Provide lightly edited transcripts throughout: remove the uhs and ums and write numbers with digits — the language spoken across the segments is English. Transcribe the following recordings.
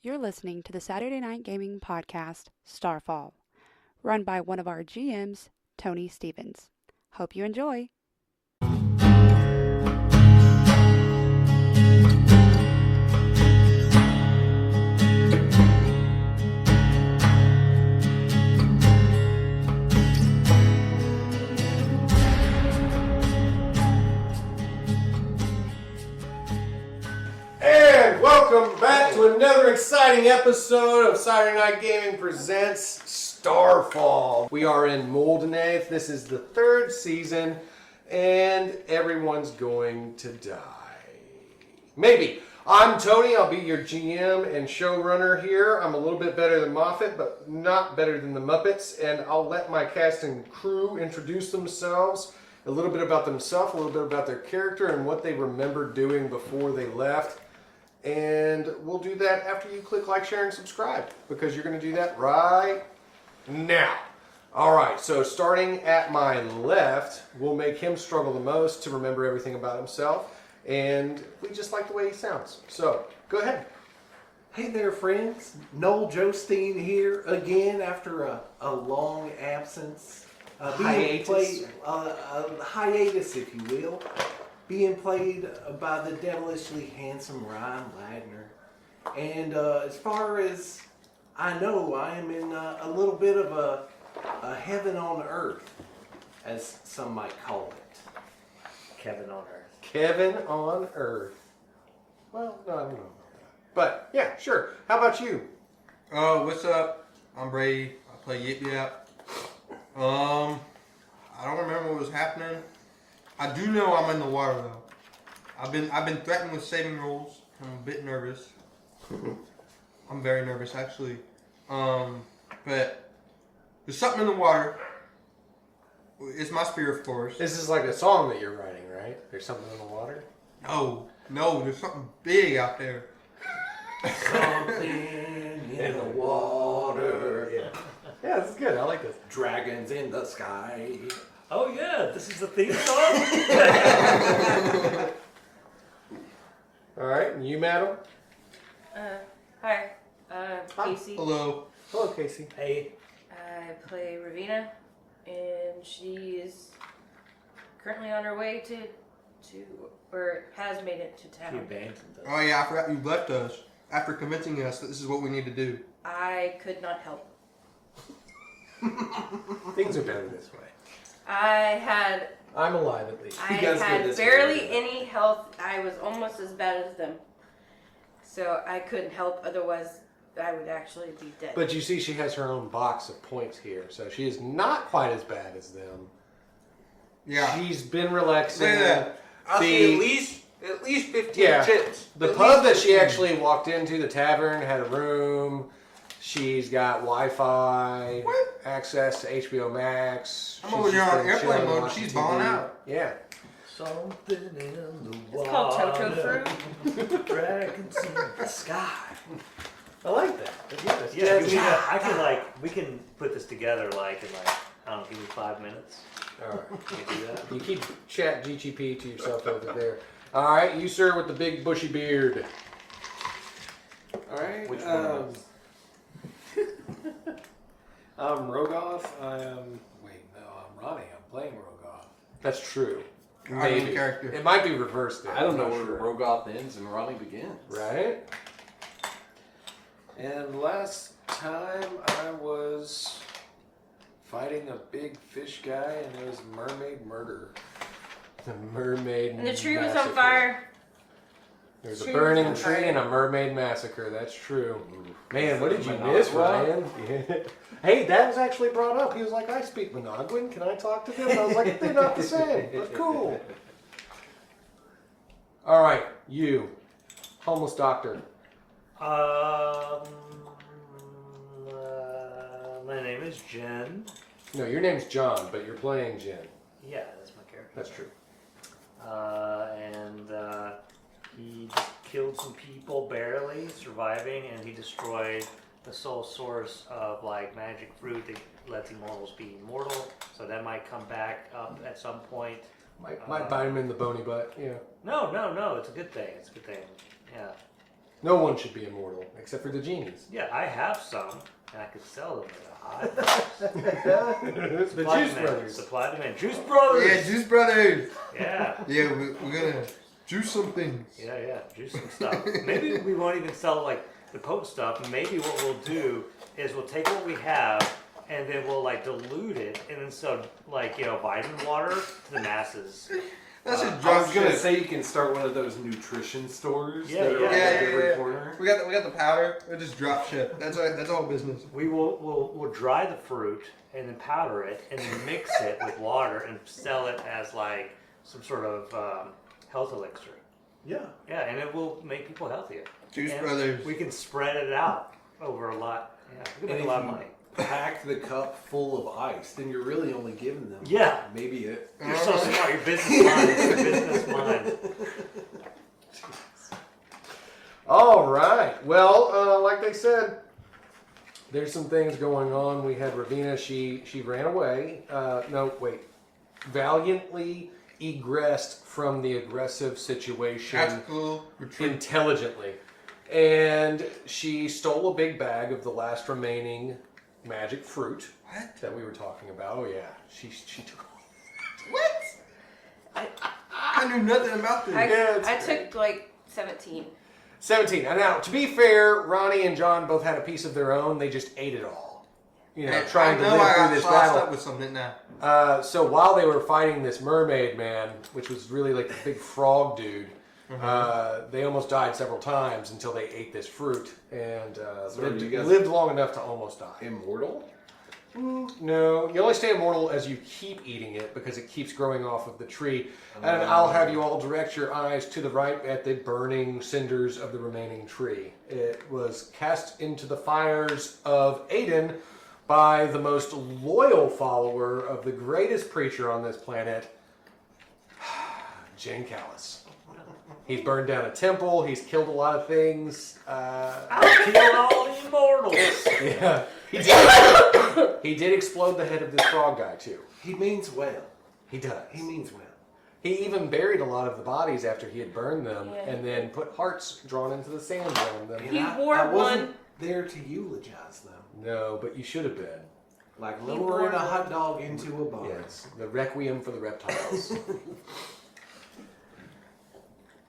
You're listening to the Saturday Night Gaming Podcast, Starfall, run by one of our GMs, Tony Stevens. Hope you enjoy. Welcome back to another exciting episode of Saturday Night Gaming Presents Starfall. We are in Dúnáeð. This is the third season, and everyone's going to die. Maybe. I'm Tony. I'll be your GM and showrunner here. I'm a little bit better than Moffat, but not better than the Muppets, and I'll let my cast and crew introduce themselves, a little bit about themselves, a little bit about their character, and what they remember doing before they left. And we'll do that after you click like, share, and subscribe, because you're going to do that right now. All right, so starting at my left, we'll make him struggle the most to remember everything about himself, and we just like the way he sounds. So, go ahead. Hey there, friends. Noel Jostein here again after a long absence. Hiatus. Hiatus, if you will. Being played by the devilishly handsome Ryan Ladner. And as far as I know, I am in a little bit of a heaven on earth, as some might call it. Kevin on Earth. Kevin on Earth. Well, no, I don't know about that. But, yeah, sure. How about you? What's up? I'm Brady. I play YipYap. I don't remember what was happening. I do know I'm in the water though. I've been threatened with saving rolls. I'm a bit nervous. I'm very nervous actually. But there's something in the water. It's my spear, of course. This is like a song that you're writing, right? There's something in the water? No, there's something big out there. Something in the water. Yeah, this is good. I like this. Dragons in the sky. Oh yeah, this is the theme song? All right, and you, madam? Hi, Casey. Hello. Hello, Casey. Hey. I play Ravina, and she is currently on her way or has made it to She town. abandoned us. Oh yeah, I forgot you left us after convincing us that this is what we need to do. I could not help. Things are better this way. I'm alive at least. I had barely any health. I was almost as bad as them. So I couldn't help, otherwise I would actually be dead. But you see, she has her own box of points here, so she is not quite as bad as them. Yeah. She's been relaxing. Look at that. I'll see at least 15 chips. The pub that she actually walked into, the tavern, had a room. She's got Wi-Fi, access to HBO Max. I'm over here on airplane mode. She's balling out. Yeah. Something in the water. It's called Toto Fruit. Dragons in the sky. I like that. Yeah, we can put this together in I don't know, give me 5 minutes. All right. Can you do that? You keep chat GGP to yourself over there. All right, you sir with the big bushy beard. All right. Which one? I'm Rogoth. I'm Ronnie. I'm playing Rogoth. That's true. I know the Maybe. character. It might be reversed there. I don't know I'm where not sure. Rogoth ends and Ronnie begins. Right? And last time I was fighting a big fish guy and it was mermaid murder. The mermaid And the tree was massacre. on fire. There's a Tree burning was on tree fire. and a mermaid massacre. That's true. Man, what did you Managua? miss, Ryan? Hey, that was actually brought up. He was like, I speak Managua. Can I talk to them? And I was like, they're not the same. But cool. All right, you. Homeless doctor. My name is Jen. No, your name's John, but you're playing Jen. Yeah, that's my character. That's true. He just killed some people barely, surviving, and he destroyed the sole source of magic fruit that lets immortals be immortal. So that might come back up at some point. Might bite him in the bony butt. Yeah. No. It's a good thing. Yeah. No one should be immortal, except for the genies. Yeah, I have some, and I could sell them at a high price. The Juice Brothers. Supply demand. Juice Brothers! Yeah, Juice Brothers. Yeah. Yeah, we're gonna juice some things. Yeah, juice some stuff. Maybe we won't even sell like the Pope stuff. Maybe what we'll do is we'll take what we have and then we'll like dilute it and then sell like, you know, vitamin water to the masses. That's a I drop was gonna ship. say you can start one of those nutrition stores. Yeah, that are yeah. like Yeah, at every yeah. corner. We got the powder. We just drop ship. That's all business. We'll dry the fruit and then powder it and then mix it with water and sell it as like some sort of health elixir. Yeah. Yeah, and it will make people healthier. Juice And Brothers. We can spread it out over a lot. Yeah, we can And make a if lot of you money. pack the cup full of ice, then you're really only giving them Yeah. maybe You're so smart. Your business mind. Your business mind. All right. Well, like they said, there's some things going on. We had Ravina. She ran away. No, wait. Valiantly egressed from the aggressive situation Tactical retreat. intelligently. And she stole a big bag of the last remaining magic fruit What? that we were talking about. Oh, yeah. She took... What? I knew nothing about this. I took like 17. 17. And now, to be fair, Ronnie and John both had a piece of their own. They just ate it all. You know, trying to I know live I through got this tossed battle. up with something now. So while they were fighting this mermaid man, which was really like the big frog dude, they almost died several times until they ate this fruit and So you guys- lived long enough to almost die. immortal. No, you only stay immortal as you keep eating it because it keeps growing off of the tree. And I'll have you all direct your eyes to the right at the burning cinders of the remaining tree. It was cast into the fires of Aden by the most loyal follower of the greatest preacher on this planet, Jane Callis. He's burned down a temple. He's killed a lot of things. I'll kill all the immortals. Yeah, he did explode the head of this frog guy too. He means well. He does. He means well. He even buried a lot of the bodies after he had burned them, Yeah. and then put hearts drawn into the sand around them. And He I wore wasn't one- there to eulogize them. No, but you should have been. Like He lowering wore a one. hot dog into a bun. Yes, the requiem for the reptiles.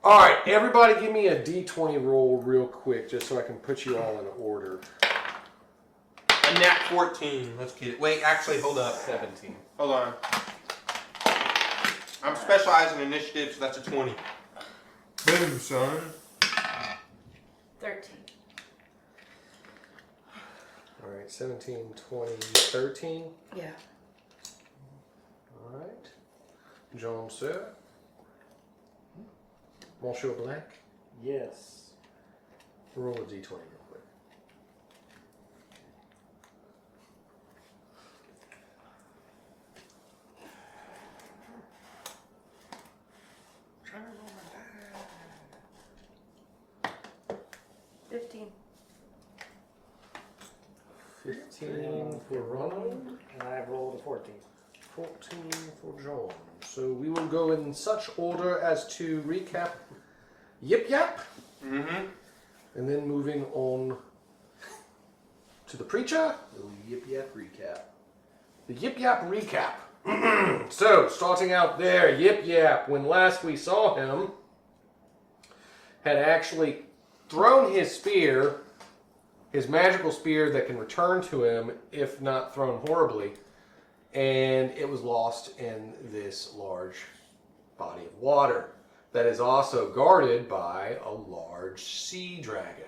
All right, everybody, give me a D20 roll real quick, just so I can put you all in order. A nat 14. Let's get it. Wait, actually, hold up. 17. Hold on. I'm specializing in initiative, so that's a 20. Boom, son. 13. All right, 17, 20, 13. Yeah. All right. John, sir. Monsieur Blanc. Yes. Roll a D20 real quick. Trying to roll my die. 15. 15 for Ronald. And I rolled a 14. 14 for John. So we will go in such order as to recap YipYap, Mm-hmm. and then moving on to the preacher, Little YipYap recap. the YipYap recap. So, starting out there, YipYap, when last we saw him, had actually thrown his spear, his magical spear that can return to him if not thrown horribly, and it was lost in this large body of water that is also guarded by a large sea dragon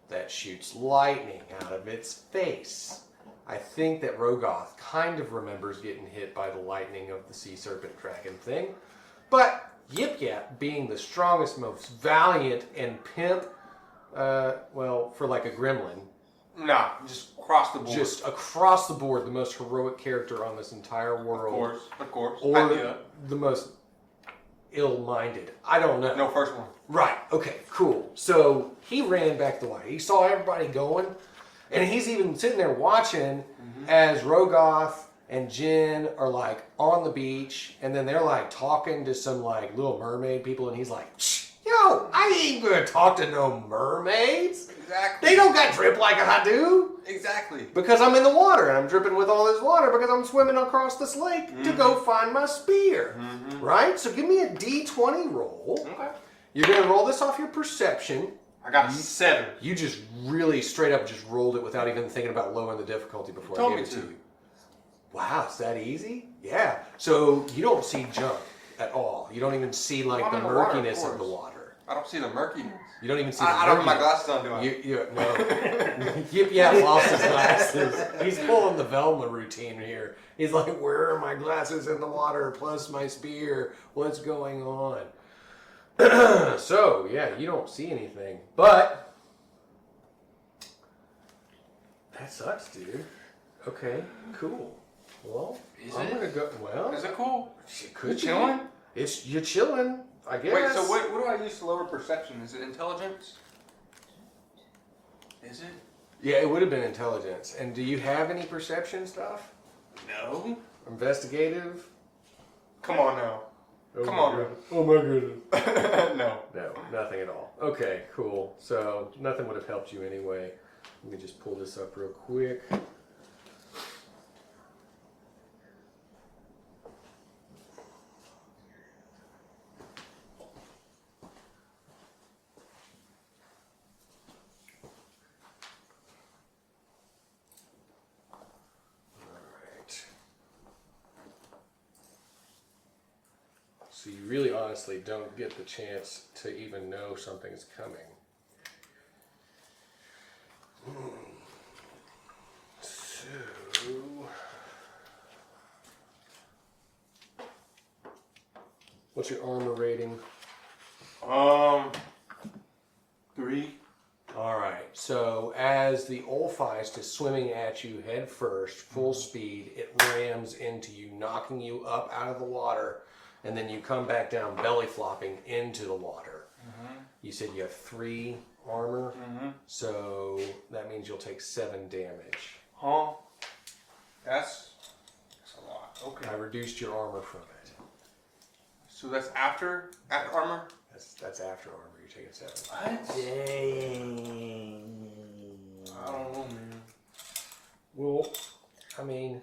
that shoots lightning out of its face. I think that Rogoth kind of remembers getting hit by the lightning of the sea serpent dragon thing, but YipYap, being the strongest, most valiant, and pimp, well, for like a gremlin, Nah, just across the board. just across the board, the most heroic character on this entire world. Of course. I Or knew that. the most ill-minded. I don't know. No, first one. Right, okay, cool. So he ran back the way. He saw everybody going, and he's even sitting there watching as Rogoth and Jin are like on the beach, and then they're like talking to some like Little Mermaid people, and he's like, shh, Yo, I ain't gonna talk to no mermaids. Exactly. They don't got drip like I do. Exactly. Because I'm in the water and I'm dripping with all this water because I'm swimming across this lake to go find my spear. Right? So give me a D20 roll. Okay. You're gonna roll this off your perception. I got 7. You just really straight up just rolled it without even thinking about lowering the difficulty before I gave it to you. Wow, it's that easy? Yeah. So you don't see junk at all. You don't even see like the murkiness of the water. I don't see the murkiness. You don't even see the I don't have my glasses on, do I? No. YipYap lost his glasses. He's pulling the Velma routine here. He's like, where are my glasses in the water plus my spear? What's going on? So, yeah, you don't see anything. But that sucks, dude. Okay, cool. Well, I'm gonna go. Well, is it cool? It could be. Chilling? You're chilling, I guess. Wait, so what do I use to lower perception? Is it intelligence? Is it? Yeah, it would have been intelligence. And do you have any perception stuff? No. Investigative? Come on now. Oh Come my on. goodness. Oh my goodness. No. No, nothing at all. Okay, cool. So nothing would have helped you anyway. Let me just pull this up real quick. So you really honestly don't get the chance to even know something's coming. So, what's your armor rating? 3. All right. So as the Olfeist is swimming at you head first, full speed, it rams into you, knocking you up out of the water. And then you come back down belly flopping into the water. You said you have 3 armor, so that means you'll take 7 damage. Huh? That's a lot. Okay. I reduced your armor from it. So that's after armor? That's after armor. You're taking 7. What? Dang. I don't know, man. Well, I mean,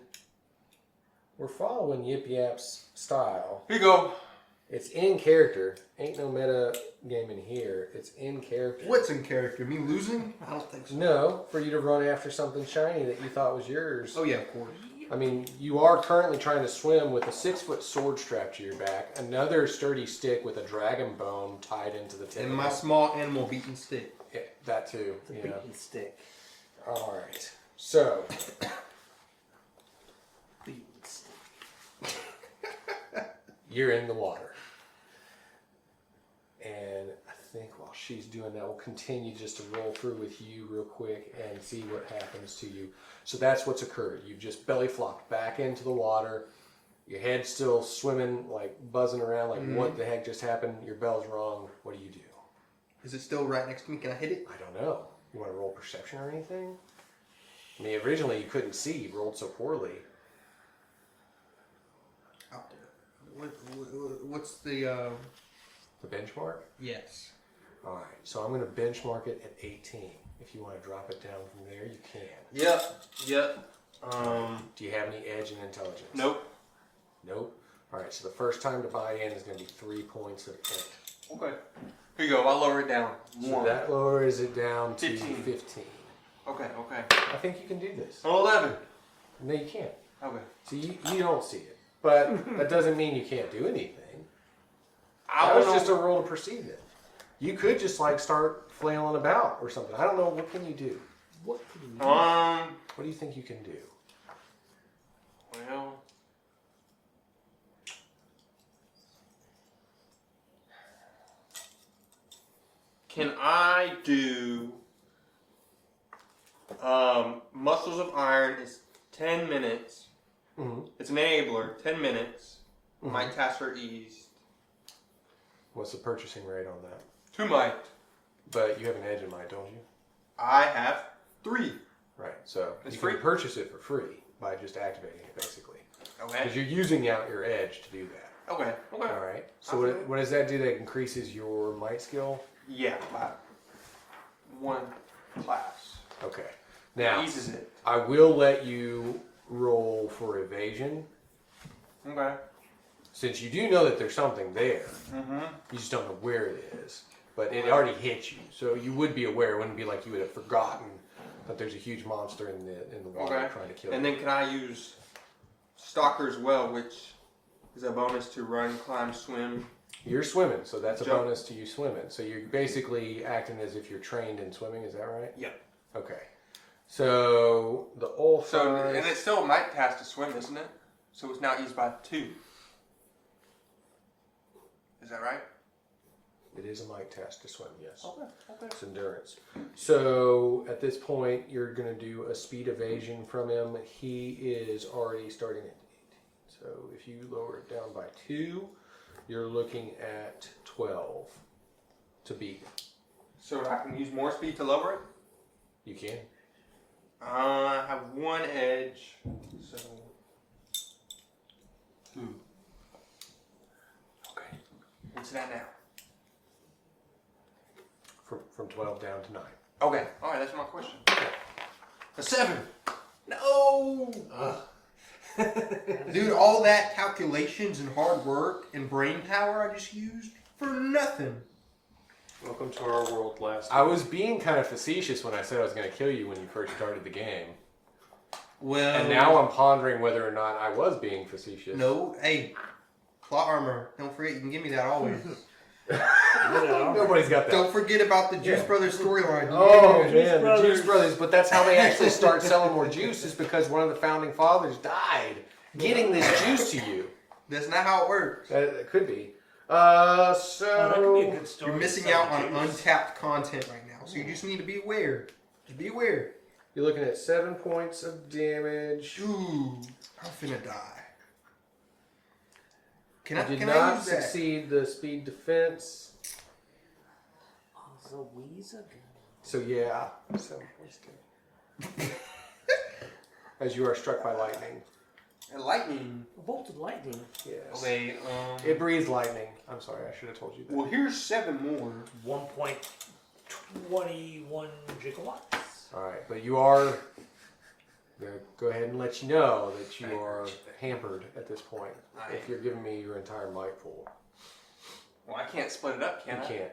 we're following YipYap's style. Here you go. It's in character. Ain't no meta game in here. It's in character. What's in character? Me losing? I don't think so. No, for you to run after something shiny that you thought was yours. Oh yeah, of course. I mean, you are currently trying to swim with a 6-foot sword strapped to your back, another sturdy stick with a dragon bone tied into the tip. And of my it. small animal beating stick. Yeah, that too. The Yeah. beaten stick. All right. So, Beaten stick. you're in the water. And I think while she's doing that, we'll continue just to roll through with you real quick and see what happens to you. So that's what's occurred. You've just belly flopped back into the water. Your head's still swimming, like buzzing around, like what the heck just happened? Your bell's rung. What do you do? Is it still right next to me? Can I hit it? I don't know. You want to roll perception or anything? I mean, originally you couldn't see. You rolled so poorly. Oh. What's the The benchmark? Yes. All right. So I'm going to benchmark it at 18. If you want to drop it down from there, you can. Yep. Do you have any edge in intelligence? Nope. Nope. All right. So the first time to buy in is going to be 3 points of int. Okay. Here you go. I'll lower it down. So 1. that lowers it down to 15. 15. Okay. I think you can do this. 11. No, you can't. Okay. So you don't see it. But that doesn't mean you can't do anything. I That was don't just a know. roll to perceive it. You could just like start flailing about or something. I don't know. What can you do? What can you What do you think you can do? Well. Can I do Muscles of Iron is 10 minutes. Mm-hmm. It's an enabler, 10 minutes. My tasks are eased. What's the purchasing rate on that? 2 might. But you have an edge in mind, don't you? I have 3. Right. So It's you free? can purchase it for free by just activating it, basically. Okay. Because you're using out your edge to do that. Okay. All right. So what does that do? That increases your might skill? Yeah, by 1 class. Okay. Now, Eases it. I will let you roll for evasion. Okay. Since you do know that there's something there, Mm-hmm. you just don't know where it is. But it already hit you, so you would be aware. It wouldn't be like you would have forgotten that there's a huge monster in the water trying to kill you. And then can I use Stalker as well, which is a bonus to run, climb, swim? You're swimming, so that's a Jump. bonus to you swimming. So you're basically acting as if you're trained in swimming. Is that right? Yep. Okay. So the old So, and it's still a might pass to swim, isn't it? So it's now eased by 2. Is that right? it is a might test to swim. Yes. Okay. It's endurance. So at this point, you're going to do a speed evasion from him. He is already starting at 18. So if you lower it down by 2, you're looking at 12 to beat. So I can use more speed to lower it? You can. I have 1 edge, so... Okay. What's that now? From 12 down to 9. Okay. Alright, that's my question. A 7! No! Dude, all that calculations and hard work and brain power I just used for nothing. Welcome to our world, last. I was being kind of facetious when I said I was going to kill you when you first started the game. Well... And now I'm pondering whether or not I was being facetious. No, hey, plot armor. Don't forget, you can give me that always. Nobody's got that. Don't forget about the Juice Brothers storyline. Oh Juice man, the Brothers. Juice Brothers. But that's how they actually start selling more juice, is because one of the founding fathers died getting this juice to you. That's not how it works. It could be. Oh, that could be a good story. You're missing to sell out on juice. untapped content right now, so you just need to be aware. Just be aware. You're looking at 7 points of damage. Ooh, I'm finna die. Can You I? did Can not I use that? succeed the speed defense. Oh, the Weezer gun. So yeah, 7 points damage. As you are struck by lightning. And lightning. A bolt of lightning. Yes. Okay. It breathes lightning. I'm sorry, I should have told you that. Well, here's 7 more. 1.21 gigawatts. All right, but you are. I'm gonna go ahead and let you know that you are hampered at this point. If you're giving me your entire might pool, Well, I can't split it up, you can I? can't.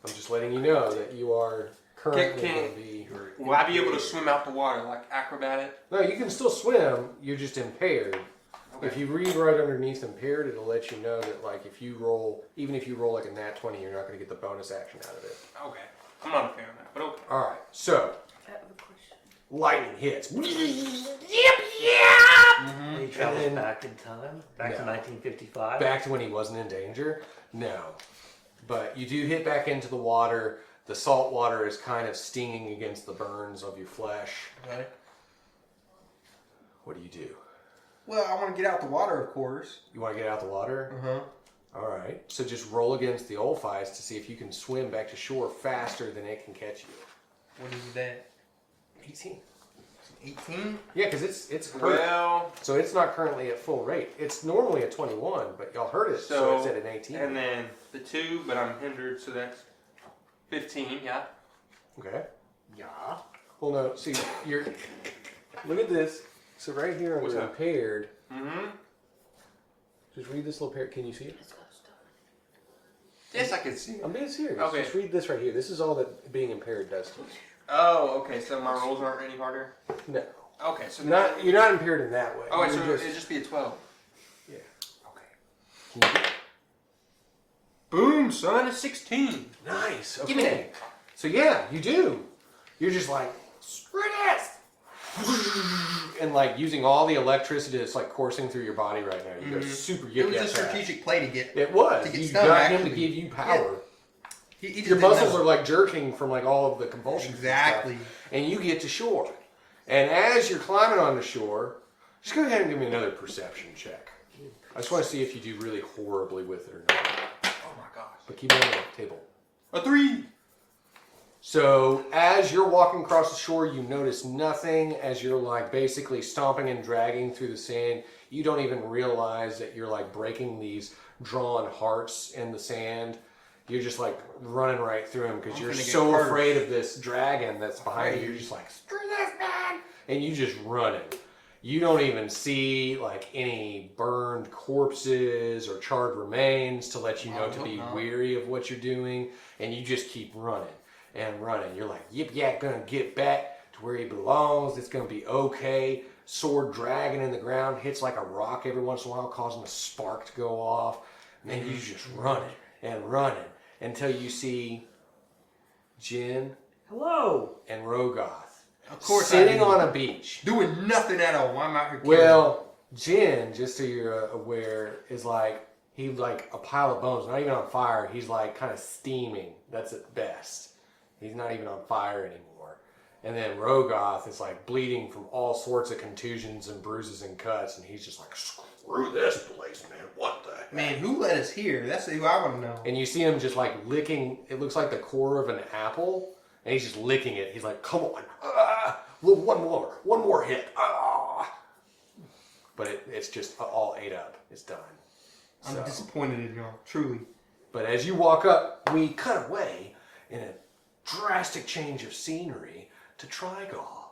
I'm just letting you know that you are currently Can- going to be. Will I be able to swim out the water like acrobat it? No, you can still swim. You're just impaired. Okay. If you read right underneath impaired, it'll let you know that, like, if you roll, even if you roll like a nat 20, you're not going to get the bonus action out of it. Okay. I'm not a fan of that, but okay. All right, so I have a question. lightning hits. Mm-hmm. He travels And then- back in time, back to No. 1955. Back to when he wasn't in danger? No. But you do hit back into the water. The salt water is kind of stinging against the burns of your flesh. Okay. What do you do? Well, I want to get out the water, of course. You want to get out the water? Uh-huh. All right. So just roll against the Olfies to see if you can swim back to shore faster than it can catch you. What is that? 18. 18? Yeah, because it's hurt. Well, So it's not currently at full rate. It's normally a 21, but y'all heard it, so it's at an 18. and then the 2, but I'm hindered, so that's 15, yeah. Okay. Yeah. Well, no. See, you're. Look at this. So right here What's under that? impaired. Mm-hmm. Just read this little paragraph. Can you see it? It's got stuff. Yes, I can see it. I'm being serious. Okay. Just read this right here. This is all that being impaired does to you. Oh, okay, so my rolls aren't any harder? No. Okay, so... You're not impaired in that way. Oh, wait, so You're it'd just be a 12. Yeah. Okay. Can you- Boom, son, a 16. Nice. Okay. Give me that. So yeah, you do. You're just like, screw this! And like using all the electricity that's like coursing through your body right now. You go super It was yip a fast. strategic play to get... It was. to get You stung, got him to actually. give you power. He just Your didn't muscles know. are like jerking from like all of the convulsions. and Exactly. stuff, and you get to shore. And as you're climbing on the shore, just go ahead and give me another perception check. I just want to see if you do really horribly with it or not. Oh my gosh. But keep it on the table. A 3. So as you're walking across the shore, you notice nothing. As you're like basically stomping and dragging through the sand, you don't even realize that you're like breaking these drawn hearts in the sand. You're just like running right through them because you're so afraid of this dragon that's behind you. You're just like, screw this, man! And you just running. You don't even see like any burned corpses or charred remains to let you know to be weary of what you're doing. And you just keep running and running. You're like, YipYap gonna get back to where he belongs. It's gonna be okay. Sword dragging in the ground, hits like a rock every once in a while, causing a spark to go off. And then you just running and running until you see Jin, Hello, and Rogoth. Of course, sitting on a beach. Doing nothing at all. I'm out here killing. Well, Jin, just so you're aware, is like, he's like a pile of bones, not even on fire. He's like kind of steaming. That's at best. He's not even on fire anymore. And then Rogoth is like bleeding from all sorts of contusions and bruises and cuts, and he's just like, screw this place, man. What the heck? Man, who let us here? That's who I want to know. And you see him just like licking, it looks like the core of an apple, and he's just licking it. He's like, come on, one more hit. But it's just all ate up. It's done. I'm disappointed in y'all, truly. But as you walk up, we cut away in a drastic change of scenery to Trygáll,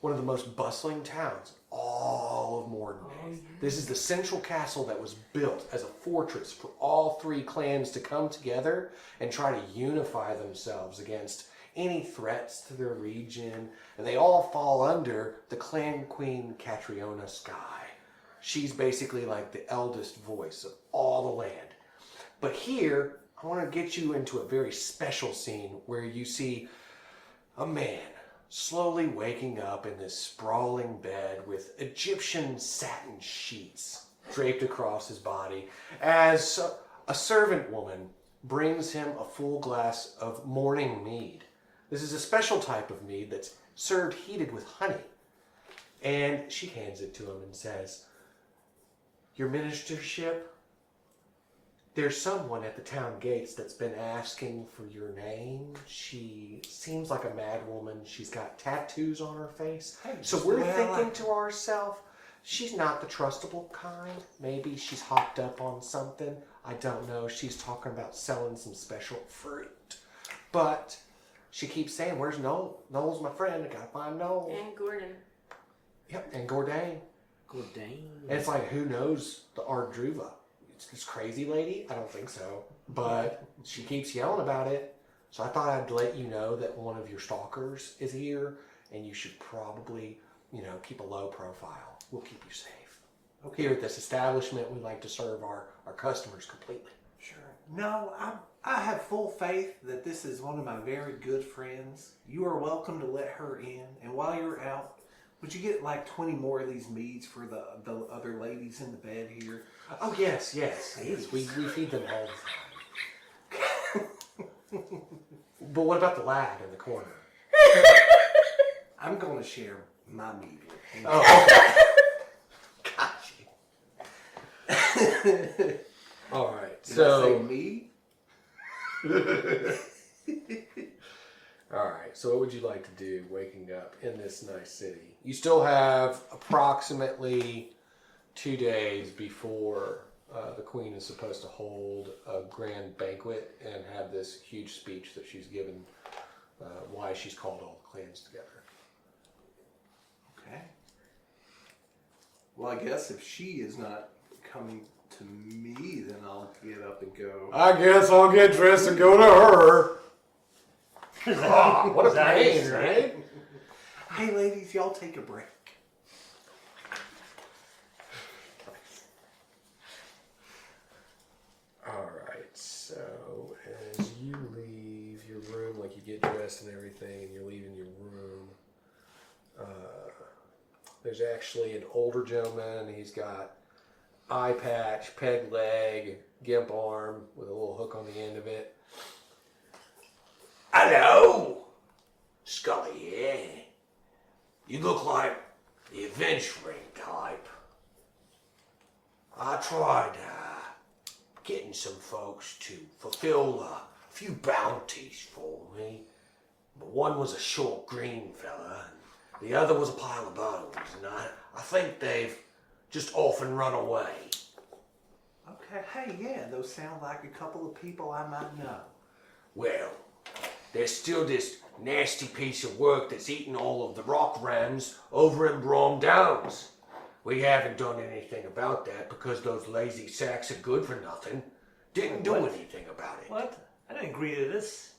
one of the most bustling towns in all of Mordanaev. This is the central castle that was built as a fortress for all three clans to come together and try to unify themselves against any threats to their region. And they all fall under the clan queen Catriona Sky. She's basically like the eldest voice of all the land. But here, I want to get you into a very special scene where you see a man slowly waking up in this sprawling bed with Egyptian satin sheets draped across his body as a servant woman brings him a full glass of morning mead. This is a special type of mead that's served heated with honey. And she hands it to him and says, "Your ministership, there's someone at the town gates that's been asking for your name. She seems like a mad woman. She's got tattoos on her face. So we're thinking to ourselves, she's not the trustable kind. Maybe she's hopped up on something. I don't know. She's talking about selling some special fruit. But she keeps saying, where's Noel? Noel's my friend. I gotta find Noel. And Gordon. Yep, and Gordain. Gordain. And it's like, who knows the Ardruva? It's this crazy lady? I don't think so. But she keeps yelling about it. So I thought I'd let you know that one of your stalkers is here, and you should probably, keep a low profile. We'll keep you safe. Okay. Here at this establishment, we like to serve our customers completely. Sure. No, I have full faith that this is one of my very good friends. You are welcome to let her in. And while you're out, would you get like 20 more of these meads for the other ladies in the bed here? Oh, yes. We feed them all the time. But what about the lad in the corner? I'm going to share my mead with him. Oh, okay. Got you. All right. Did So I say me? All right. So what would you like to do waking up in this nice city? You still have approximately 2 days before the queen is supposed to hold a grand banquet and have this huge speech that she's given why she's called all the clans together. Okay. Well, I guess if she is not coming to me, then I'll get up and go. I guess I'll get dressed and go to her. Oh, what a pain, right? Hey, ladies, y'all take a break. All right, so as you leave your room, like you get dressed and everything, and you're leaving your room, there's actually an older gentleman. He's got eye patch, peg leg, gimp arm with a little hook on the end of it. Hello, Scully, yeah. You look like the adventuring type. I tried getting some folks to fulfill a few bounties for me. But one was a short green fella, and the other was a pile of bones. And I think they've just off and run away. Okay, hey, yeah, those sound like a couple of people I might know. Well, there's still this nasty piece of work that's eating all of the rock rams over in Brom Downs. We haven't done anything about that because those lazy sacks are good for nothing. Didn't do anything about it. What? I didn't agree to this.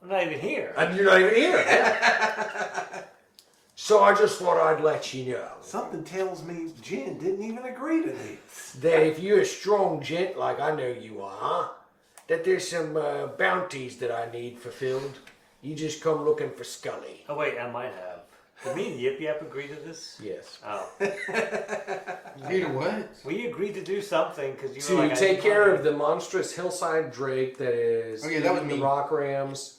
I'm not even here. And you're not even here. So I just thought I'd let you know Something tells me Jen didn't even agree to this. that if you're a strong gent like I know you are, that there's some bounties that I need fulfilled. You just come looking for Scully. Oh wait, I might have. Did me and YipYap agree to this? Yes. Oh. You know what? We agreed to do something because you To were like, take care of the monstrous hillside drake that is Okay, that was eating the me. rock rams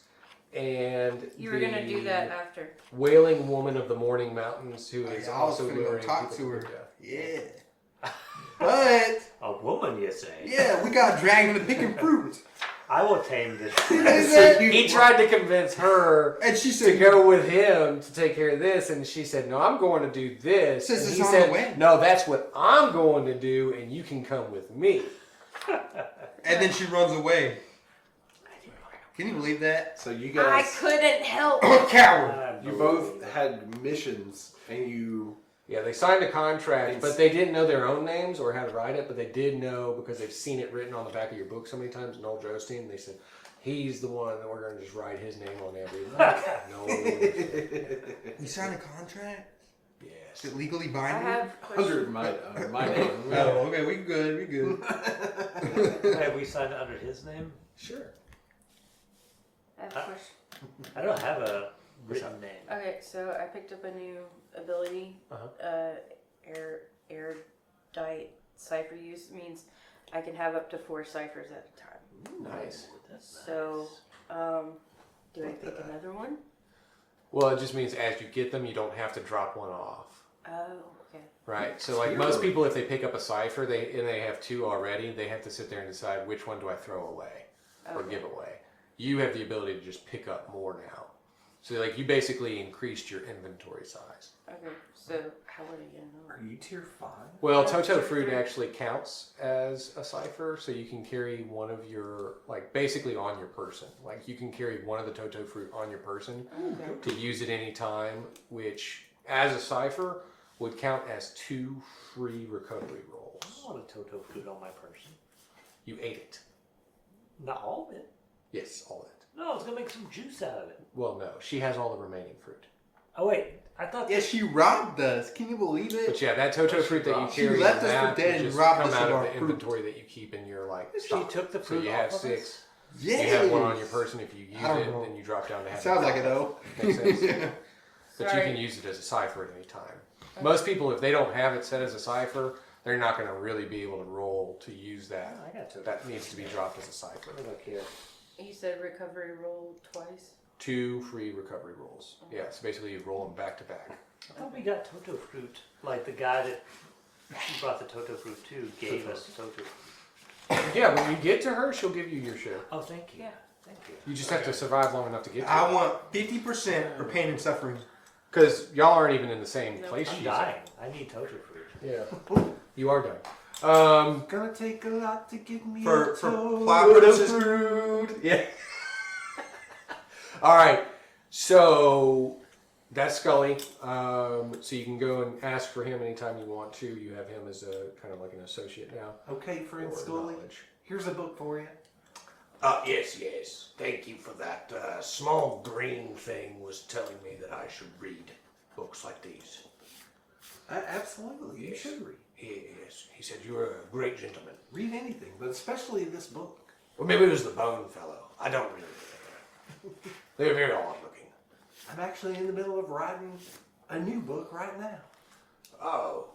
and You were gonna do that after. wailing woman of the morning mountains who is I was also finna go luring talk people to her. death. Yeah. But, a woman, you say? yeah, we got dragged into picking fruit. I will tame this. He tried to convince her And she to said, go with him to take care of this, and she said, "No, I'm going to do this." Says And it's he on said, the way. "No, that's what I'm going to do, and you can come with me." and then she runs away. Can you believe that? So you I guys, couldn't help. Coward. you both had missions, and you. Yeah, they signed a contract, It's- but they didn't know their own names or how to write it, but they did know because they've seen it written on the back of your book so many times, Noel Jostein. They said, he's the one that we're going to just write his name on everything. No. You signed a contract? Yes. Is it legally I binding? have Under questions. my name. Oh, okay, we good, we good. Have we signed it under his name? Sure. I have a question. I don't have a written name. Okay, so I picked up a new ability. Uh-huh. Erudite cipher use means I can have up to 4 ciphers at a time. Nice. So, do I pick another one? Well, it just means as you get them, you don't have to drop one off. Oh, okay. Right. So, like most people, if they pick up a cipher, they have 2 already, they have to sit there and decide which one do I throw away or Okay. give away. You have the ability to just pick up more now. So, like, you basically increased your inventory size. Okay, so how would I get Are another? you tier 5? Well, Yeah, Toto tier Fruit 3. actually counts as a cipher, so you can carry one of your, like, basically on your person. Like, you can carry one of the Toto Fruit on your person Okay. to use at any time, which, as a cipher, would count as 2 free recovery rolls. I don't want a Toto fruit on my person. You ate it. Not all of it. Yes, all of it. No, I was gonna make some juice out of it. Well, no, she has all the remaining fruit. Oh wait, I thought. Yeah, she robbed us. Can you believe it? But yeah, that Toto Fruit that you She carry left on us for that dead would and just robbed come us out of of our the fruit. inventory that you keep in your, like, She stock. took the So fruit you off have of 6. us? Yeah. You have one on your person. If you use I don't it, know. then you drop down to have Sounds like it 5. though. Makes sense. But you Sorry. can use it as a cipher at any time. Most people, if they don't have it set as a cipher, they're not going to really be able to roll to use that. I got Toto. That needs to be dropped as a cipher. Look here. You said recovery roll twice? 2 free recovery rolls. Yeah, so basically you roll them back to back. I thought we got Toto fruit. Like the guy that she brought the Toto fruit to gave us Toto fruit. Yeah, when you get to her, she'll give you your share. Oh, thank you. Yeah. Thank you. You just have to survive long enough to get to I her. want 50% for pain and suffering. Because y'all aren't even in the same No. place I'm she's dying. I need Toto fruit. in. Yeah. You are done. Gonna take a lot to get me For a toe. plot purposes. Fruit. Yeah. All right. So that's Scully. So you can go and ask for him anytime you want to. You have him as a kind of like an associate now. Okay, friend Or Scully, knowledge. here's a book for you. Yes. Thank you for that. Small green thing was telling me that I should read books like these. Absolutely, you should read. Yes. He said you're a great gentleman. Read anything, but especially this book. Or maybe it was the bone fellow. I don't really remember. They were very odd looking. I'm actually in the middle of writing a new book right now. Oh.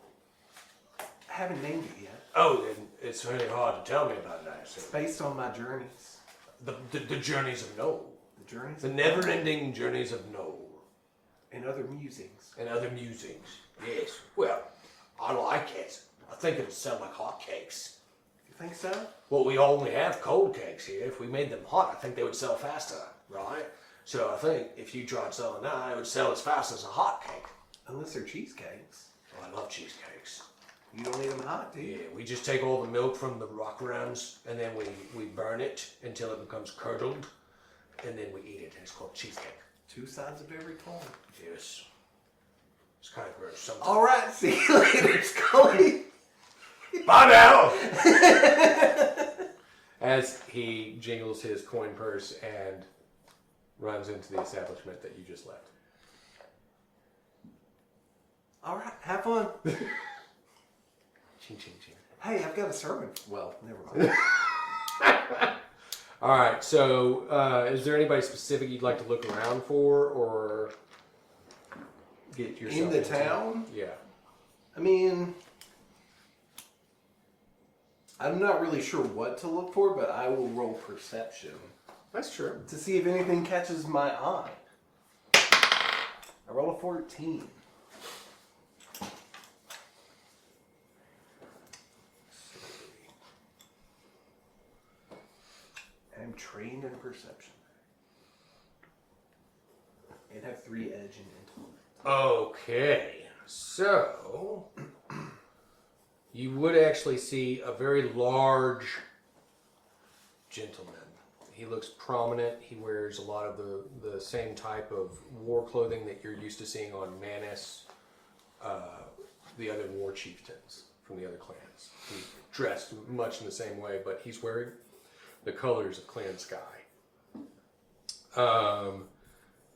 I haven't named it yet. Oh, then it's really hard to tell me about that. It's based on my journeys. The journeys of Noel. The journeys The never-ending journeys of Noel. and other musings. And other musings. Yes. Well, I like it. I think it'll sell like hotcakes. You think so? Well, we only have cold cakes here. If we made them hot, I think they would sell faster, right? So I think if you tried selling that, it would sell as fast as a hot cake. Unless they're cheesecakes. Oh, I love cheesecakes. You don't eat them hot, do you? Yeah, we just take all the milk from the rock runs and then we burn it until it becomes curdled, and then we eat it, and it's called cheesecake. 2 sides of every coin. Yes. It's kind of gross sometimes. All right, see you later, Scully. Bye now! As he jingles his coin purse and runs into the establishment that you just left. All right, have fun. Ching, ching, ching. Hey, I've got a sermon. Well, never mind. All right, so is there anybody specific you'd like to look around for, or get yourself In the into? town? Yeah. I mean, I'm not really sure what to look for, but I will roll perception That's true. to see if anything catches my eye. I rolled a 14. I'm trained in perception. And have 3 edge and intellect. Okay, so you would actually see a very large gentleman. He looks prominent. He wears a lot of the same type of war clothing that you're used to seeing on Manus, the other war chieftains from the other clans. He's dressed much in the same way, but he's wearing the colors of Clan Sky.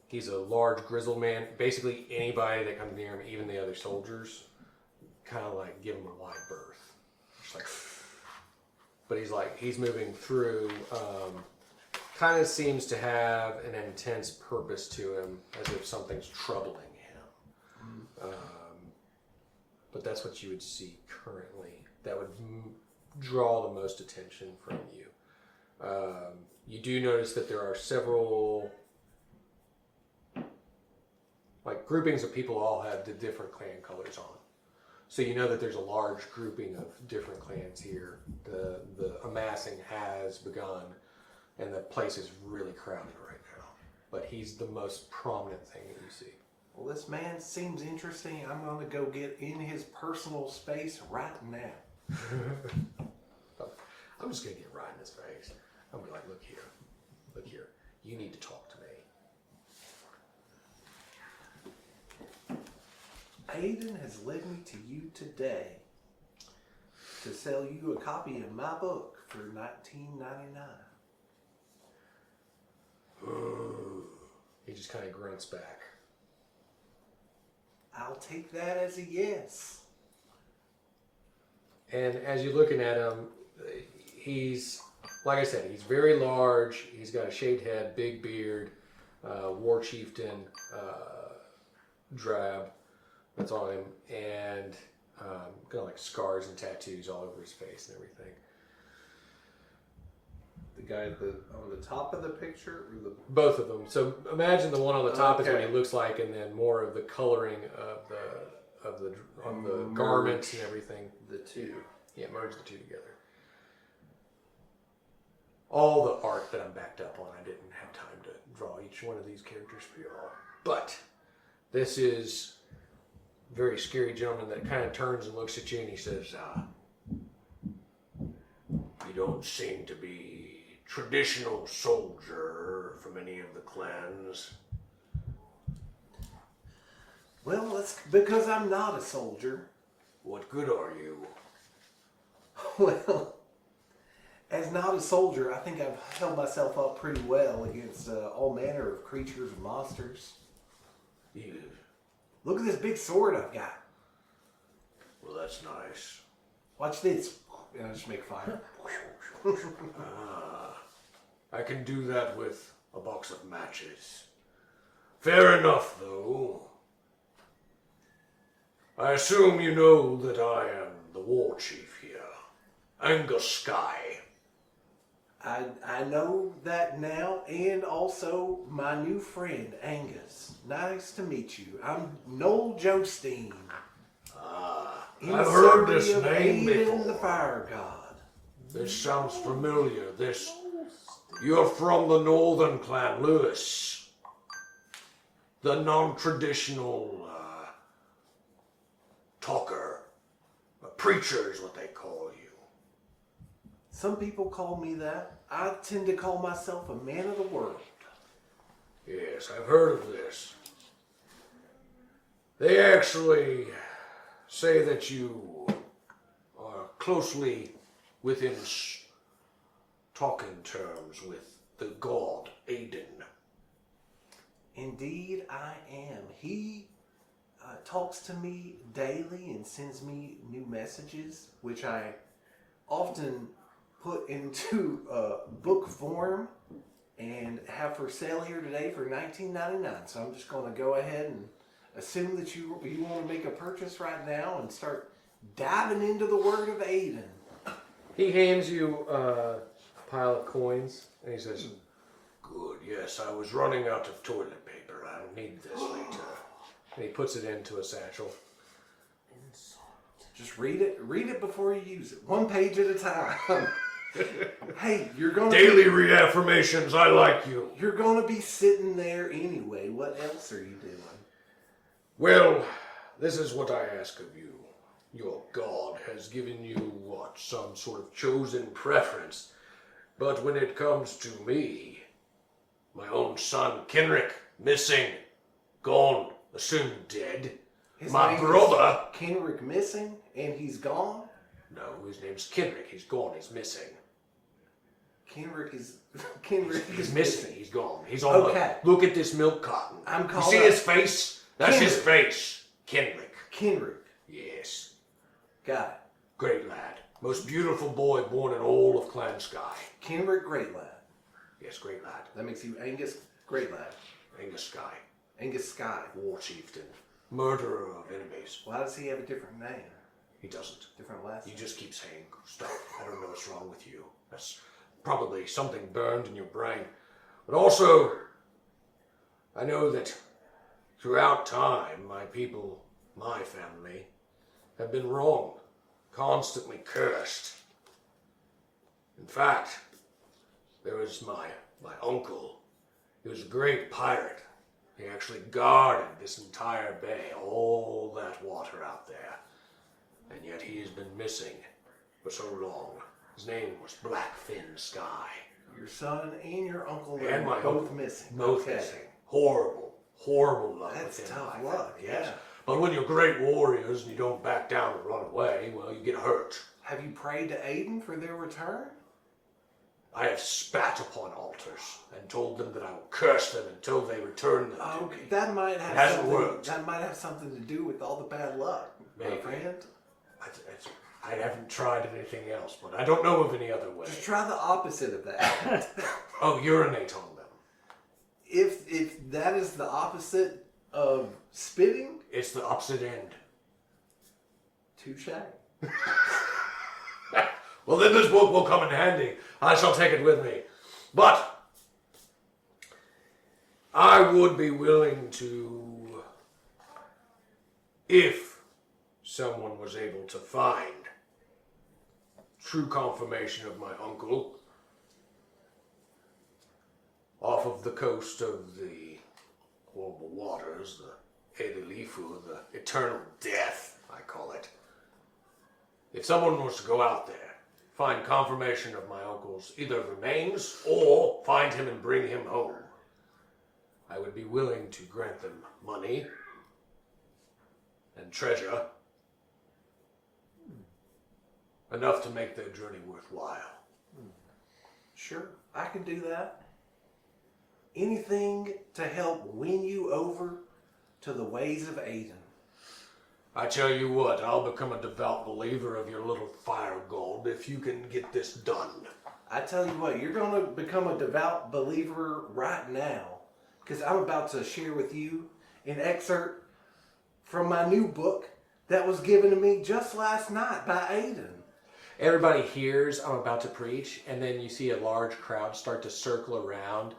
He's a large grizzled man. Basically anybody that comes near him, even the other soldiers, kind of like give him a wide berth. Just like, but he's moving through. Kind of seems to have an intense purpose to him, as if something's troubling him. But that's what you would see currently. That would draw the most attention from you. You do notice that there are several groupings of people all have the different clan colors on. So you know that there's a large grouping of different clans here. The amassing has begun, and the place is really crowded right now. But he's the most prominent thing that you see. Well, this man seems interesting. I'm going to go get in his personal space right now. I'm just going to get right in his face. I'm going to be like, look here. You need to talk to me. Aiden has led me to you today to sell you a copy of my book for $19.99. He just kind of grunts back. I'll take that as a yes. And as you're looking at him, he's, like I said, he's very large. He's got a shaved head, big beard, war chieftain, drab that's on him, and got like scars and tattoos all over his face and everything. The guy on the top of the picture? Or Both of them. So imagine the one on the top is what he looks like, and then more of the coloring of the garments and everything. The two. Yeah, merge the two together. All the art that I'm backed up on, I didn't have time to draw each one of these characters for y'all. But this is a very scary gentleman that kind of turns and looks at you and he says, you don't seem to be traditional soldier from any of the clans. Well, that's because I'm not a soldier. What good are you? Well, as not a soldier, I think I've held myself up pretty well against all manner of creatures and monsters. Look at this big sword I've got. Well, that's nice. Watch this. And I just make fire. I can do that with a box of matches. Fair enough, though. I assume you know that I am the war chief here, Angus Sky. I know that now, and also my new friend, Angus. Nice to meet you. I'm Noel Jostein. I've heard this name Aiden, the before. fire god. This sounds familiar. You're from the Northern Clan, Lewis. The non-traditional talker. preacher is what they call you. Some people call me that. I tend to call myself a man of the world. Yes, I've heard of this. They actually say that you are closely within talking terms with the god Aiden. Indeed, I am. He talks to me daily and sends me new messages, which I often put into book form and have for sale here today for $19.99. So I'm just going to go ahead and assume that you want to make a purchase right now and start diving into the word of Aiden. He hands you a pile of coins and he says, "Good, yes, I was running out of toilet paper. I'll need this later." And he puts it into a satchel. Just read it before you use it. One page at a time. Hey, you're going to Daily reaffirmations, I like you. You're going to be sitting there anyway. What else are you doing? Well, this is what I ask of you. Your god has given you, some sort of chosen preference. But when it comes to me, my own son, Kenrick, missing, gone, assumed dead. His My name brother... is Kenrick missing, and he's gone? No, his name's Kenrick. He's gone. He's missing. Kenrick is He's missing. He's gone. He's on Okay. Look at this milk carton. I'm You calling see up his face? That's his face. Kenrick. Kenrick. Yes. Got it. Great lad. Most beautiful boy born in all of Clan Sky. Kenrick Great Lad. Yes, great lad. That makes you Angus Great Lad. Angus Sky. Angus Sky. War chieftain. Murderer of enemies. Why does he have a different name? He doesn't. Different last You name? just keep saying stuff. I don't know what's wrong with you. That's probably something burned in your brain. But also, I know that throughout time, my people, my family, have been wrong, constantly cursed. In fact, there was my uncle. He was a great pirate. He actually guarded this entire bay, all that water out there. And yet he has been missing for so long. His name was Blackfin Sky. Your son and your uncle And are my both uncle. missing. Both Okay. missing. Horrible, horrible luck That's within tough my luck, family, yes. yeah. But when you're great warriors and you don't back down and run away, well, you get hurt. Have you prayed to Aiden for their return? I have spat upon altars and told them that I will curse them until they return them to Okay, me. that might have hasn't something. worked. That might have something to do with all the bad luck, my Maybe. friend. I haven't tried anything else, but I don't know of any other way. Just try the opposite of that. Oh, urinate on them. If that is the opposite of spitting, It's the opposite end. touche. Well, then this book will come in handy. I shall take it with me. But I would be willing to, if someone was able to find true confirmation of my uncle off of the coast of the horrible waters, the Edelifu, the eternal death, I call it. If someone was to go out there, find confirmation of my uncle's either remains or find him and bring him home, I would be willing to grant them money and treasure, enough to make their journey worthwhile. Sure, I can do that. Anything to help win you over to the ways of Aiden. I tell you what, I'll become a devout believer of your little fire god if you can get this done. I tell you what, you're going to become a devout believer right now, because I'm about to share with you an excerpt from my new book that was given to me just last night by Aiden. Everybody hears I'm about to preach, and then you see a large crowd start to circle around,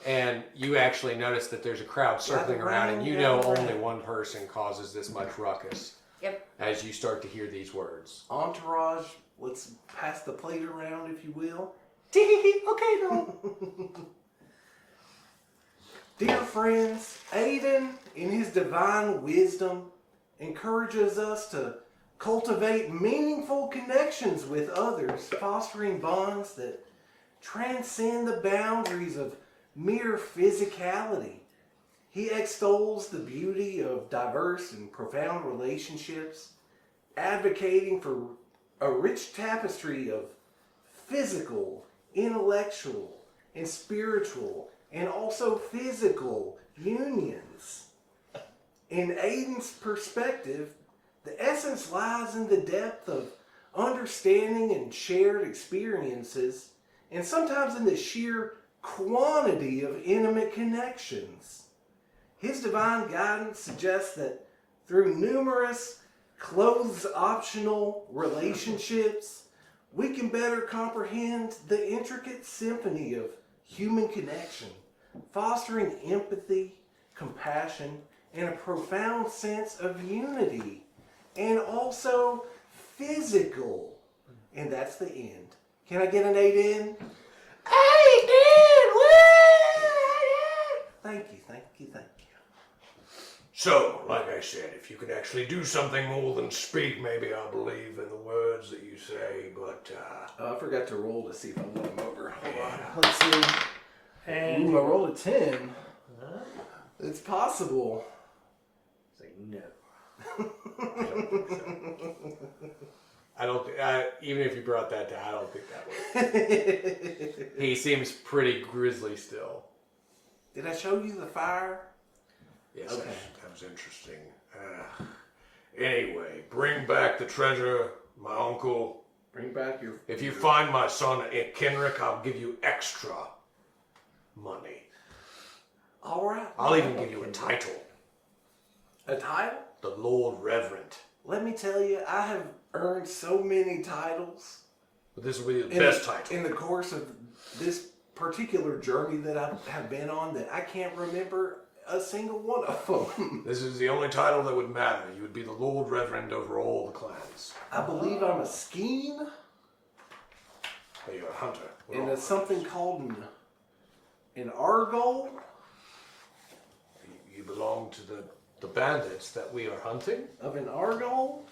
and you actually notice that there's a crowd circling around, and you know only one person causes this much ruckus. Yep. As you start to hear these words. Entourage, let's pass the plate around, if you will. Okay, no. Dear friends, Aiden, in his divine wisdom, encourages us to cultivate meaningful connections with others, fostering bonds that transcend the boundaries of mere physicality. He extols the beauty of diverse and profound relationships, advocating for a rich tapestry of physical, intellectual, and spiritual, and also physical unions. In Aiden's perspective, the essence lies in the depth of understanding and shared experiences, and sometimes in the sheer quantity of intimate connections. His divine guidance suggests that through numerous clothes-optional relationships, we can better comprehend the intricate symphony of human connection, fostering empathy, compassion, and a profound sense of unity, and also physical. And that's the end. Can I get an 8 in? 8 in! Woo! Thank you, thank you, thank you. So, like I said, if you can actually do something more than speak, maybe I'll believe in the words that you say, but, I forgot to roll to see if I won him over. Hold on. Let's see. And Ooh, I rolled a 10. Huh? It's possible. It's like, no. I don't think, even if you brought that down, I don't think that would. He seems pretty grisly still. Did I show you the fire? Yes, Okay. that was interesting. Anyway, bring back the treasure, my uncle. Bring back your... If you find my son Kenrick, I'll give you extra money. All right. I'll even give you a title. A title? The Lord Reverend. Let me tell you, I have earned so many titles. But this will be the best title. In the course of this particular journey that I have been on, that I can't remember a single one of them. This is the only title that would matter. You would be the Lord Reverend over all the clans. I believe I'm a Skeen, Oh, you're a hunter. We're and all there's something called an Argol. You belong to the bandits that we are hunting? Of an Argol?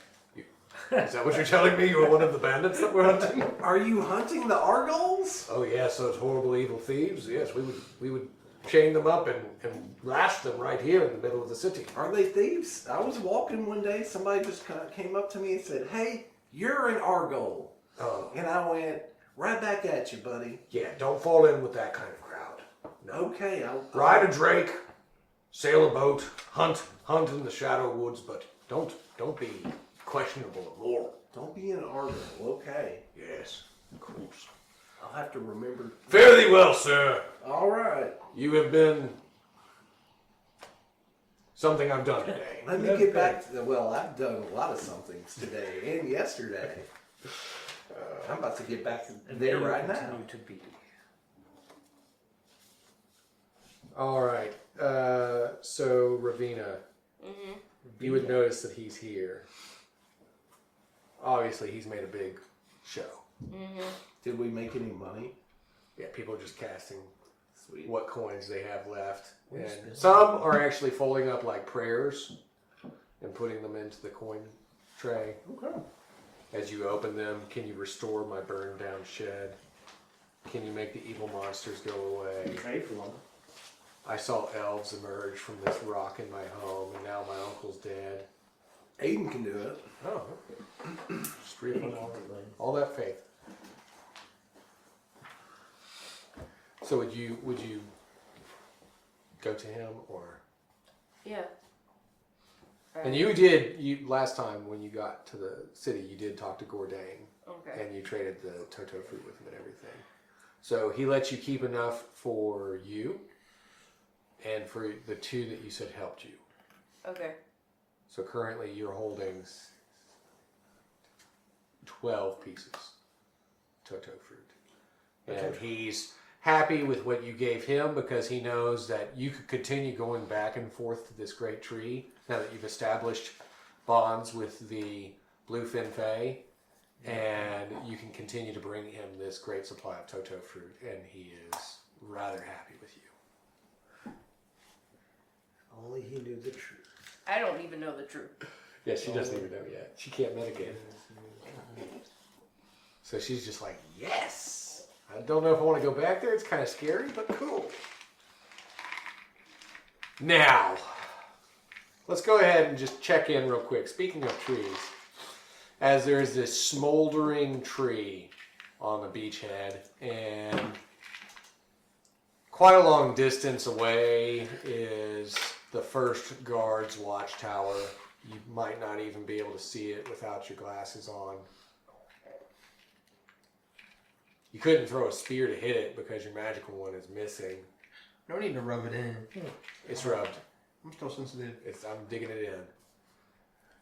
Is that what you're telling me? You're one of the bandits that we're hunting? Are you hunting the Argols? Oh yes, those horrible evil thieves. Yes, we would chain them up and lash them right here in the middle of the city. Are they thieves? I was walking one day, somebody just kind of came up to me and said, "Hey, you're an Argol." Oh. And I went, "Right back at you, buddy." Yeah, don't fall in with that kind of crowd. No. Okay, I'll Ride a drake, sail a boat, hunt in the shadow woods, but don't be questionable or moral. Don't be an Argol. Okay. Yes, of course. I'll have to remember. Fare thee well, sir. All right. You have been something I've done today. Let me get back to well, I've done a lot of somethings today and yesterday. I'm about to get back to And there they right now. continue to be. All right. So Ravina, you would notice that he's here. Obviously, he's made a big show. Did we make any money? Yeah, people are just casting Sweet. what coins they have left. Where's And this? some are actually folding up like prayers and putting them into the coin tray. Okay. As you open them, can you restore my burned down shed? Can you make the evil monsters go away? Pay for them. I saw elves emerge from this rock in my home, and now my uncle's dead. Aiden can do it. Oh, okay. Just reading all that faith. So would you go to him, or? Yeah. And you last time when you got to the city, you did talk to Gordane, Okay. and you traded the Toto fruit with him and everything. So he lets you keep enough for you, and for the two that you said helped you. Okay. So currently you're holding 12 pieces Toto fruit. And he's happy with what you gave him because he knows that you could continue going back and forth to this great tree now that you've established bonds with the Bluefin Fae, and you can continue to bring him this great supply of Toto fruit, and he is rather happy with you. Only he knew the truth. I don't even know the truth. Yeah, she doesn't even know yet. She can't metagame. So she's just like, yes! I don't know if I want to go back there. It's kind of scary, but cool. Now, let's go ahead and just check in real quick. Speaking of trees, as there's this smoldering tree on the beachhead, and quite a long distance away is the first guard's watchtower. You might not even be able to see it without your glasses on. You couldn't throw a spear to hit it because your magical one is missing. No need to rub it in. It's rubbed. I'm still sensitive. I'm digging it in.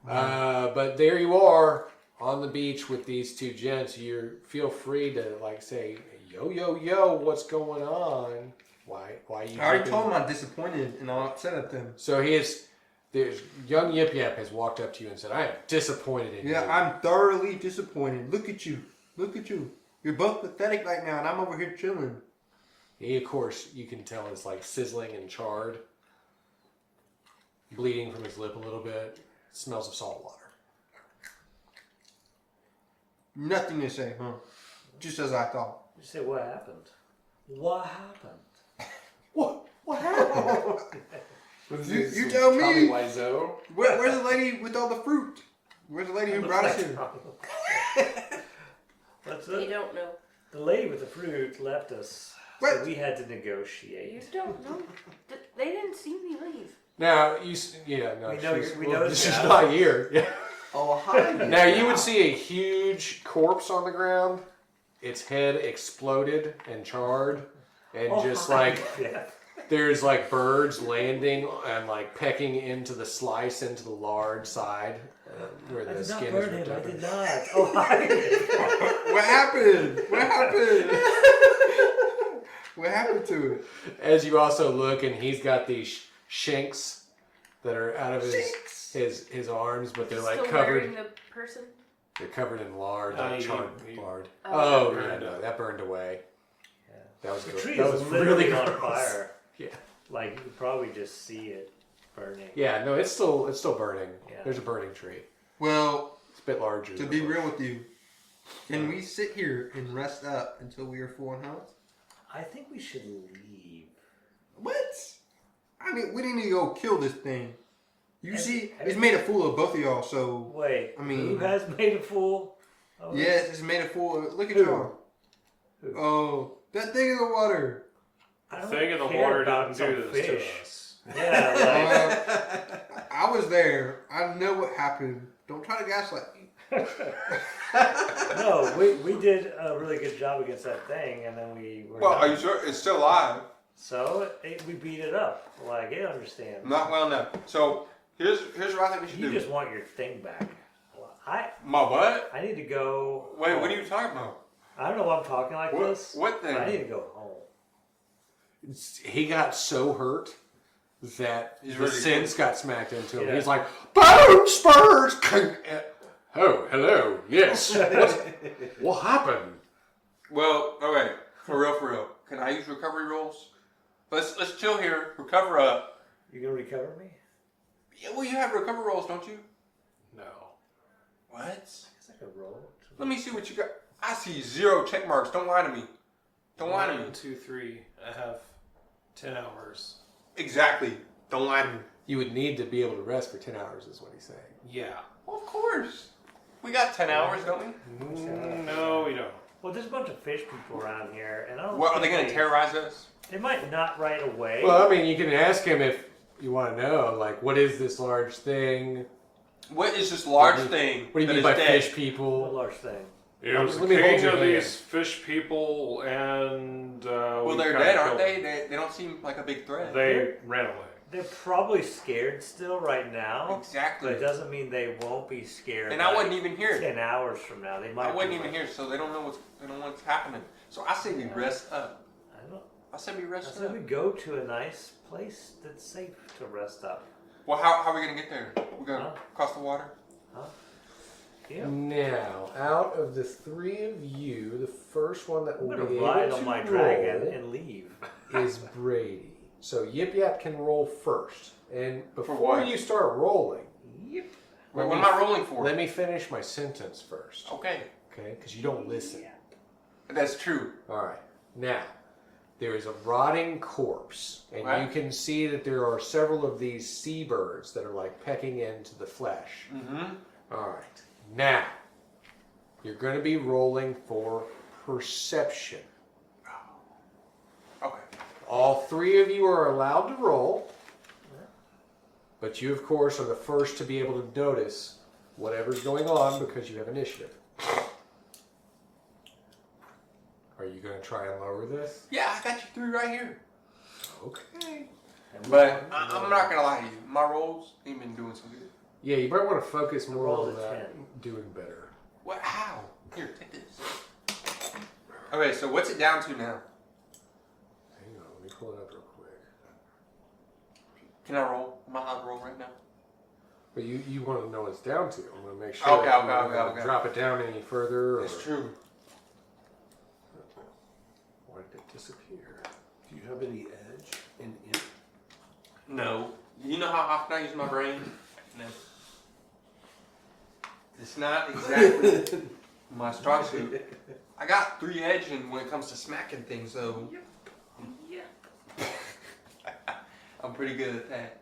But there you are on the beach with these two gents. You feel free to like say, yo, yo, yo, what's going on? Why you? I already told him I'm disappointed and I'm upset at them. So there's young YipYap has walked up to you and said, I am disappointed in you. Yeah, I'm thoroughly disappointed. Look at you. Look at you. You're both pathetic right now and I'm over here chilling. He, of course, you can tell is like sizzling and charred. Bleeding from his lip a little bit. Smells of salt water. Nothing to say, huh? Just as I thought. You say, what happened? What happened? What happened? You tell me. Wiseau. Where's the lady with all the fruit? Where's the lady who brought us here? What's You it? don't know. The lady with the fruit left us. So What? we had to You negotiate. don't know. They didn't see me leave. Now, no, We know she's, we know she's it's not here. Yeah. Oh, hi. Now, you would see a huge corpse on the ground. Its head exploded and charred. And just like, Yeah. there's like birds landing and like pecking into the slice into the lard side where I the did not skin burn is him. ripped I open. did not. Oh, I What happened? What happened? What happened to it? As you also look, and he's got these shanks that are out of his arms, but they're like Still covered. wearing the person? They're covered in lard, Oh, like you- charred you- lard. Oh. Oh yeah, no, that burned away. Yeah. That was The good. tree That is was literally really on gross. fire. Yeah. Like, you could probably just see it burning. Yeah, no, it's still burning. Yeah. There's a burning tree. Well, It's a bit larger. to than be it was. real with you, can we sit here and rest up until we are full in health? I think we should leave. What? I mean, we need to go kill this thing. You Have- see, have- it's made a fool of both of y'all, so... Wait, I mean- who has made a fool of us? Yes, it's made a fool of... Look at Who? y'all. Who? Oh, that thing in the water. I don't Thing in the care water about didn't do some this fish. to us. Yeah, I was there. I know what happened. Don't try to gaslight me. like, no, we did a really good job against that thing, and then we were Well, done. are you sure it's still alive? So we beat it up. Like, it understands. Not well enough. So here's what I think we should You do. just want your thing back. Well, My what? I need to go. Wait, what are you talking about? I don't know why I'm talking like What- this. what thing? but I need to go home. He got so hurt that He's the ready to sense got smacked into him. Yeah. He's like, bone spurs! Oh, hello. Yes. What happened? Well, okay, for real. Can I use recovery rolls? Let's chill here. Recover up. You gonna recover me? Yeah, well, you have recovery rolls, don't you? No. What? I guess I could roll. Let me see what you got. I see 0 check marks. Don't lie to me. Don't lie to me. 1, 2, 3. I have 10 hours. Exactly. Don't lie to me. You would need to be able to rest for 10 hours, is what he's saying. Yeah. Well, of course. We got 10 hours, don't we? No, we don't. Well, there's a bunch of fish people around here, and I don't. Well, are think they going to terrorize us? They might not right away. Well, I mean, you can ask him if you want to know, like, what is this large thing? What is this large What do thing What do you that mean is by dead? fish What people? large thing? It was Let a me hold cage your of hand. these fish people, and Well, we they're kinda dead, aren't killed they? them. They don't seem like a big threat. They ran away. They're probably scared still right now, Exactly. but it doesn't mean they won't be scared. And I wasn't even here. 10 hours from now. They might. I wasn't be even like- here, so they don't know what's happening. So I say we rest up. I don't. I say we I rest said up. we go to a nice place that's safe to rest up. Well, how are we gonna get there? We're gonna Huh? cross the water. Yeah. Now, out of the three of you, the first one that I'm will gonna be ride able on to my roll dragon and leave. is Brady. So YipYap can roll first. And before what? you start rolling, Yep. Wait, what am I rolling for? Let me finish my sentence first. Okay. Okay? Because you don't listen. That's true. All right. Now, there is a rotting corpse, and Right. you can see that there are several of these seabirds that are like pecking into the flesh. Mm-hmm. All right. Now, you're going to be rolling for perception. Okay. All three of you are allowed to roll, but you, of course, are the first to be able to notice whatever's going on because you have initiative. Are you going to try and lower this? Yeah, I got you 3 right here. Okay. But I'm not gonna lie to you. My rolls ain't been doing so good. Yeah, you might want to focus more Roll on the that 10. doing better. What? How? Here, take this. Okay, so what's it down to now? Hang on, let me pull it up real quick. Can I roll? Am I allowed to roll right now? But you want to know what it's down to. I'm going to make sure Okay, that okay, you don't okay. drop it down any further. Or... That's true. Why did it disappear? Do you have any edge in it? No. You know how often I use my brain? No. It's not exactly my strong suit. I got 3 edging when it comes to smacking things, though. Yeah. I'm pretty good at that.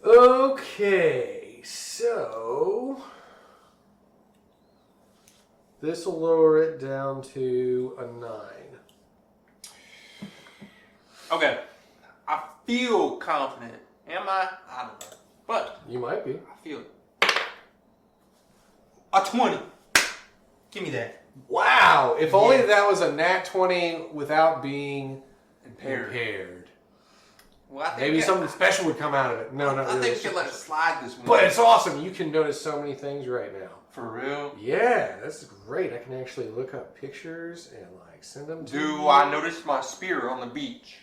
Okay, so this will lower it down to a 9. Okay. I feel confident. Am I? I don't know. But You might be. I feel it. A 20. Give me that. Wow! If only Yeah. that was a nat 20 without being Impaired. Well, I think Maybe we something special would come out of it. No, not I really. think we should let it slide this one. But it's awesome. You can notice so many things right now. For real? Yeah, that's great. I can actually look up pictures and like send them to you. Do I notice my spear on the beach?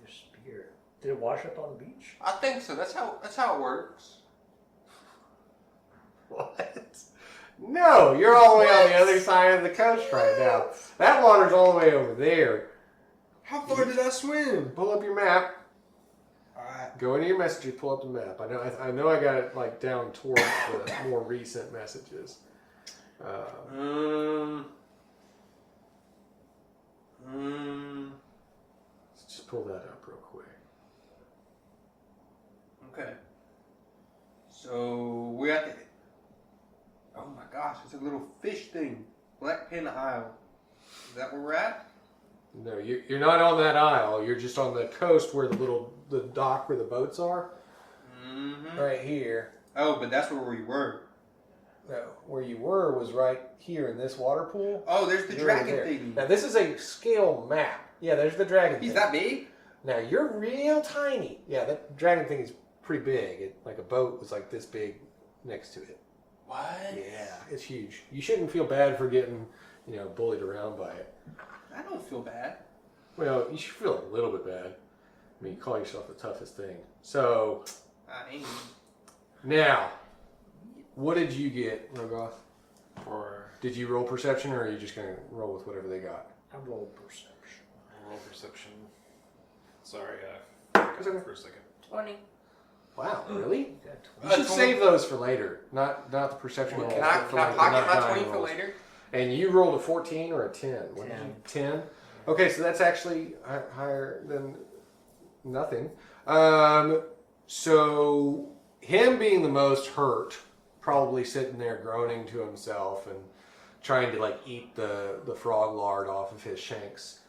Your spear. Did it wash up on the beach? I think so. That's how it works. What? No, you're all the way on the other side of the coast right now. That water's all the way over there. How far did I swim? Pull up your map. Alright. Go into your messages. Pull up the map. I know. I got it like down towards the more recent messages. Let's just pull that up real quick. Okay. So we got the. Oh my gosh! It's a little fish thing. Black Pin Isle. Is that where we're at? No, you're not on that isle. You're just on the coast where the dock where the boats are. Mm-hmm. Right here. Oh, but that's where we were. No, where you were was right here in this water pool. Oh, there's the You're over dragon there. thing. Now this is a scale map. Yeah, there's the dragon He's thing. that big? Now you're real tiny. Yeah, that dragon thing is pretty big. Like a boat was like this big next to it. What? Yeah, it's huge. You shouldn't feel bad for getting, bullied around by it. I don't feel bad. Well, you should feel a little bit bad. I mean, you call yourself the toughest thing. So, I ain't. now, what did you get, Rogoth? Or Did you roll perception, or are you just going to roll with whatever they got? I rolled perception. roll perception. Sorry, for a second. 20. Wow, really? You got You should save those for later, not the perception roll. Can I for pocket not my dying 20 for rolls. later? And you rolled a 14 or a 10? What did 10. you? 10? Okay, so that's actually higher than nothing. So him being the most hurt, probably sitting there groaning to himself and trying to like eat the frog lard off of his shanks.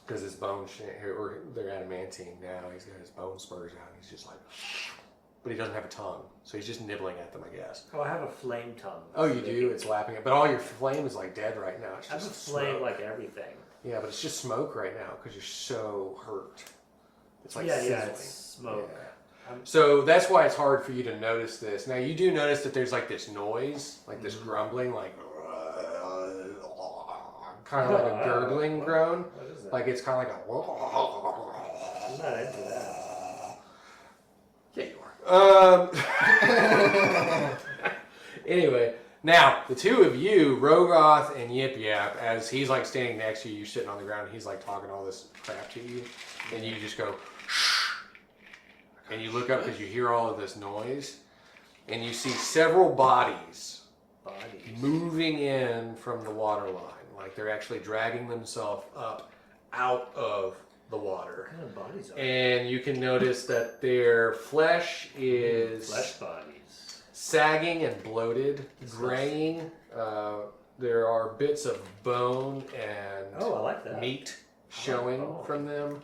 Because his bones, or they're adamantine now. He's got his bone spurs out. And he's just like, but he doesn't have a tongue, so he's just nibbling at them, I guess. Oh, I have a flame tongue. Oh, you do? It's lapping it, but all your flame is like dead right now. It's I have a just flame smoke. like everything. Yeah, but it's just smoke right now because you're so hurt. It's like yeah, sizzling. it's smoke. Yeah. So that's why it's hard for you to notice this. Now you do notice that there's like this noise, like this grumbling, like kind of like a gurgling groan. What is that? Like it's kind of like I'm not into that. Yeah, you are. Anyway, now the two of you, Rogoth and YipYap, as he's like standing next to you, you're sitting on the ground, he's like talking all this crap to you, and you just go, shh, and you look up because you hear all of this noise, and you see several bodies moving in from the water line. Like they're actually dragging themselves up out of the water. What kind of bodies are And you can notice that their flesh is flesh bodies? sagging and bloated, graying. There are bits of bone and Oh, I like that. meat showing from them.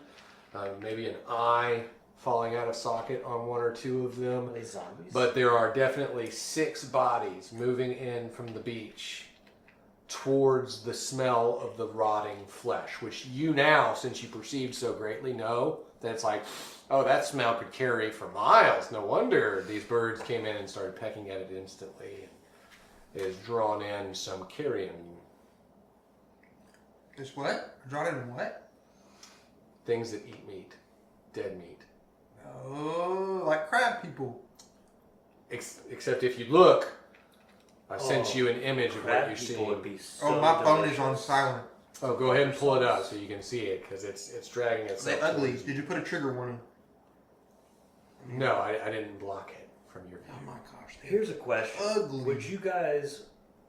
Maybe an eye falling out of socket on one or two of them. Are they zombies? But there are definitely 6 bodies moving in from the beach towards the smell of the rotting flesh, which you now, since you perceived so greatly, know that it's like, oh, that smell could carry for miles. No wonder these birds came in and started pecking at it instantly. It has drawn in some carrion. It's what? Drawn in what? Things that eat meat. Dead meat. Oh, like crab people. Except if you look, I sent you an image of what you see. Would be so Oh, my phone is on delicious. silent. Oh, go ahead and pull it up so you can see it, because it's dragging Are itself. they ugly? towards you. Did you put a trigger warning? No, I didn't block it from your view. Oh my gosh. they're Here's a question. ugly. Would you guys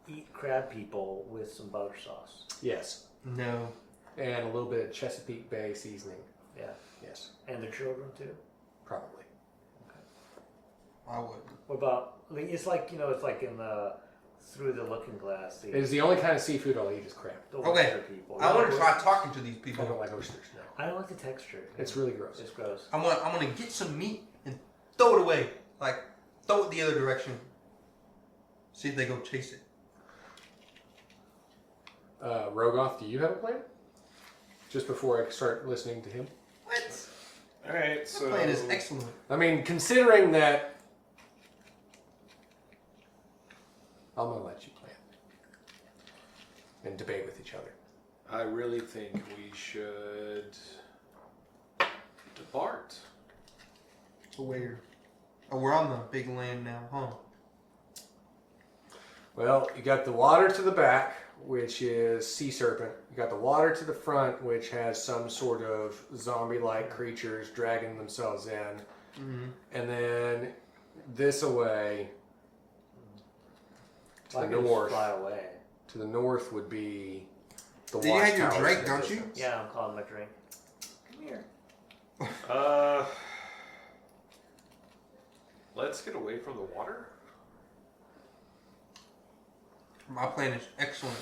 eat crab people with some butter sauce? Yes, No. and a little bit of Chesapeake Bay seasoning. Yeah. Yes, And the children too? probably. I wouldn't. What about, it's like, it's like in the, Through the Looking Glass. It is the only kind of seafood I'll eat is crab. The Okay. oyster people. I want to try talking to these I people. don't like oysters. No, I don't like the texture. it's really gross. It's gross. I'm gonna get some meat and throw it away. Like throw it the other direction. See if they go chase it. Rogoth, do you have a plan? Just before I start listening to him. What? Alright, The so. plan is excellent. I mean, considering that, I'm gonna let you plan and debate with each other. I really think we should depart. Where? Oh, we're on the big land now, huh? Well, you got the water to the back, which is sea serpent. You got the water to the front, which has some sort of zombie-like creatures dragging themselves in. Mm-hmm. And then this away to I the can just north. fly away. To the north would be the You have your watchtowers drink, in the don't you? distance. Yeah, I'm calling my drink. Come here. Let's get away from the water. My plan is excellent.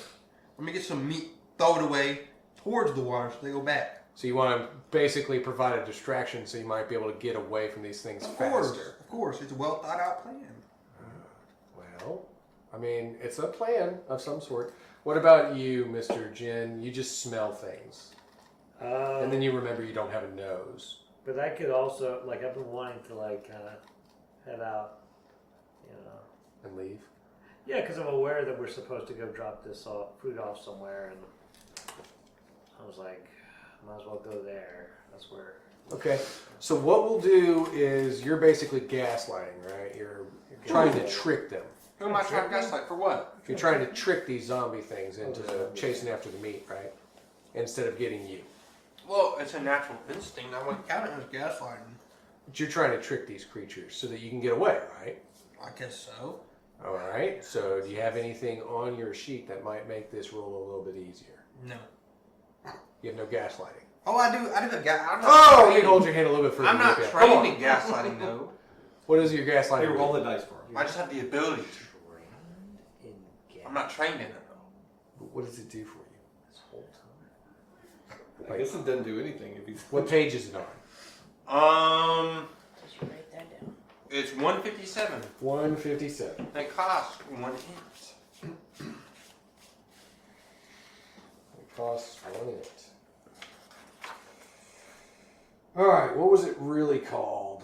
Let me get some meat, throw it away towards the water so they go back. So you want to basically provide a distraction so you might be able to get away from these things faster. Of course. It's a well thought out plan. Well, I mean, it's a plan of some sort. What about you, Mr. Jin? You just smell things. And then you remember you don't have a nose. But I could also, like, I've been wanting to, like, kind of head out, And leave. Yeah, because I'm aware that we're supposed to go drop this fruit off somewhere, and I was like, might as well go there. That's where. Okay. So what we'll do is you're basically gaslighting, right? You're trying to trick them. Who am I trying to gaslight for what? You're trying to trick these zombie things into chasing after the meat, right? Instead of getting you. Well, it's a natural instinct. I went. Kind of gaslighting. But you're trying to trick these creatures so that you can get away, right? I guess so. All right. So do you have anything on your sheet that might make this roll a little bit easier? No. You have no gaslighting. Oh, I do a guy. I'm not Oh, trained. you hold your hand a little bit further. I'm not Yip Yap. trained Come in gaslighting, though. What is your gaslighting? Here, roll the dice for him. I just have the ability to. In I'm not trained in it, though. What does it do for you? this whole time. I guess it doesn't do anything if he's. What page is it on? Just write that down. It's 157. 157. And it costs 1 hint. It costs 1 hint. All right. What was it really called?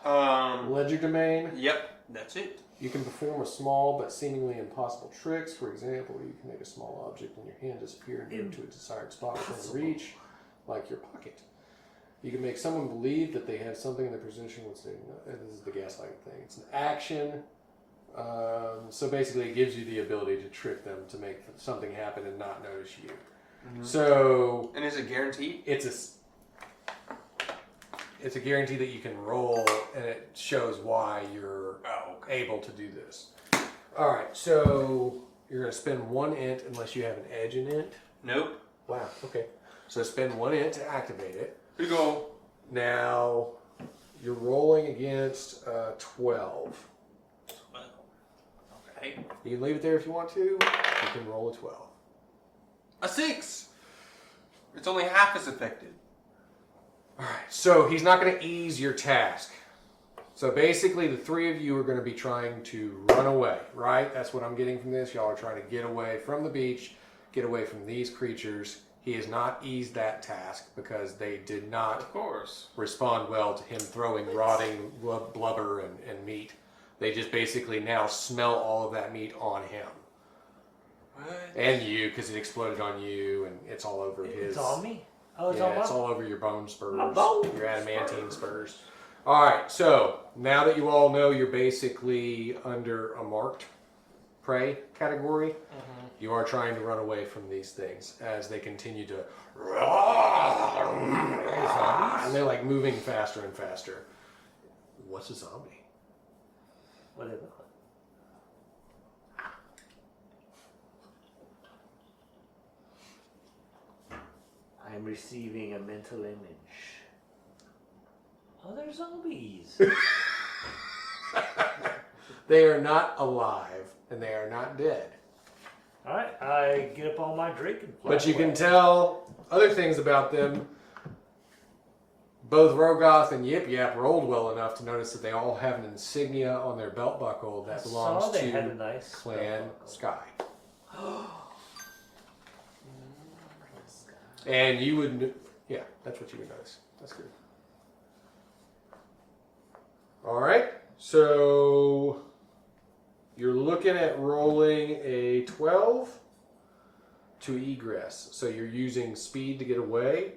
Ledger domain. Yep, that's it. You can perform a small but seemingly impossible tricks. For example, you can make a small object in your hand disappear and move to a desired spot within reach, like your pocket. You can make someone believe that they have something in their possession once they know. This is the gaslighting thing. It's an action. So basically, it gives you the ability to trick them to make something happen and not notice you. So And is it guaranteed? it's it's a guarantee that you can roll, and it shows why you're able to do this. All right, so you're going to spend 1 int unless you have an edge in int. Nope. Wow. Okay. So spend 1 int to activate it. Here you go. Now you're rolling against 12. Okay. You can leave it there if you want to. You can roll a 12. A 6. It's only half as effective. All right. So he's not going to ease your task. So basically, the three of you are going to be trying to run away, right? That's what I'm getting from this. Y'all are trying to get away from the beach, get away from these creatures. He has not eased that task because they did not, Of course. respond well to him throwing rotting blubber and meat. They just basically now smell all of that meat on him. What? And you, because it exploded on you, and it's all over his... It's on me? Oh, it's Yeah, on it's my... all over your bone spurs. My bone Your adamantine spurs. All right, so now that you all know you're basically under a marked prey category, you are trying to run away from these things as they continue to... And they're like moving faster and faster. What's a zombie? What is it? I'm receiving a mental image. Oh, they're zombies. They are not alive, and they are not dead. Alright, I get up on my drink and fly But you can away. tell other things about them. Both Rogoth and YipYap rolled well enough to notice that they all have an insignia on their belt buckle that belongs saw they had a to nice Clan belt buckle. Sky. And you would, yeah, that's what you would notice. That's good. All right, so you're looking at rolling a 12 to egress. So you're using speed to get away.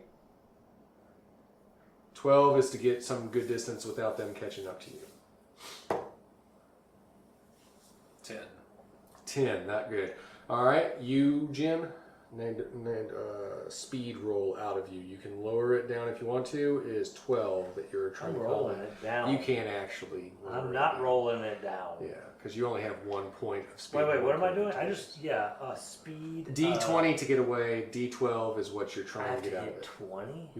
12 is to get some good distance without them catching up to you. 10. 10, not good. All right, you, Jim, named speed roll out of you. You can lower it down if you want to. It is 12 that you're trying I'm to rolling roll. it down. You can't actually. lower I'm it not down. rolling it down. Yeah, because you only have 1 point of speed. Wait, what am I doing? I just, speed. D20 to get away. D12 is what you're I trying have to to get out of hit it. 20?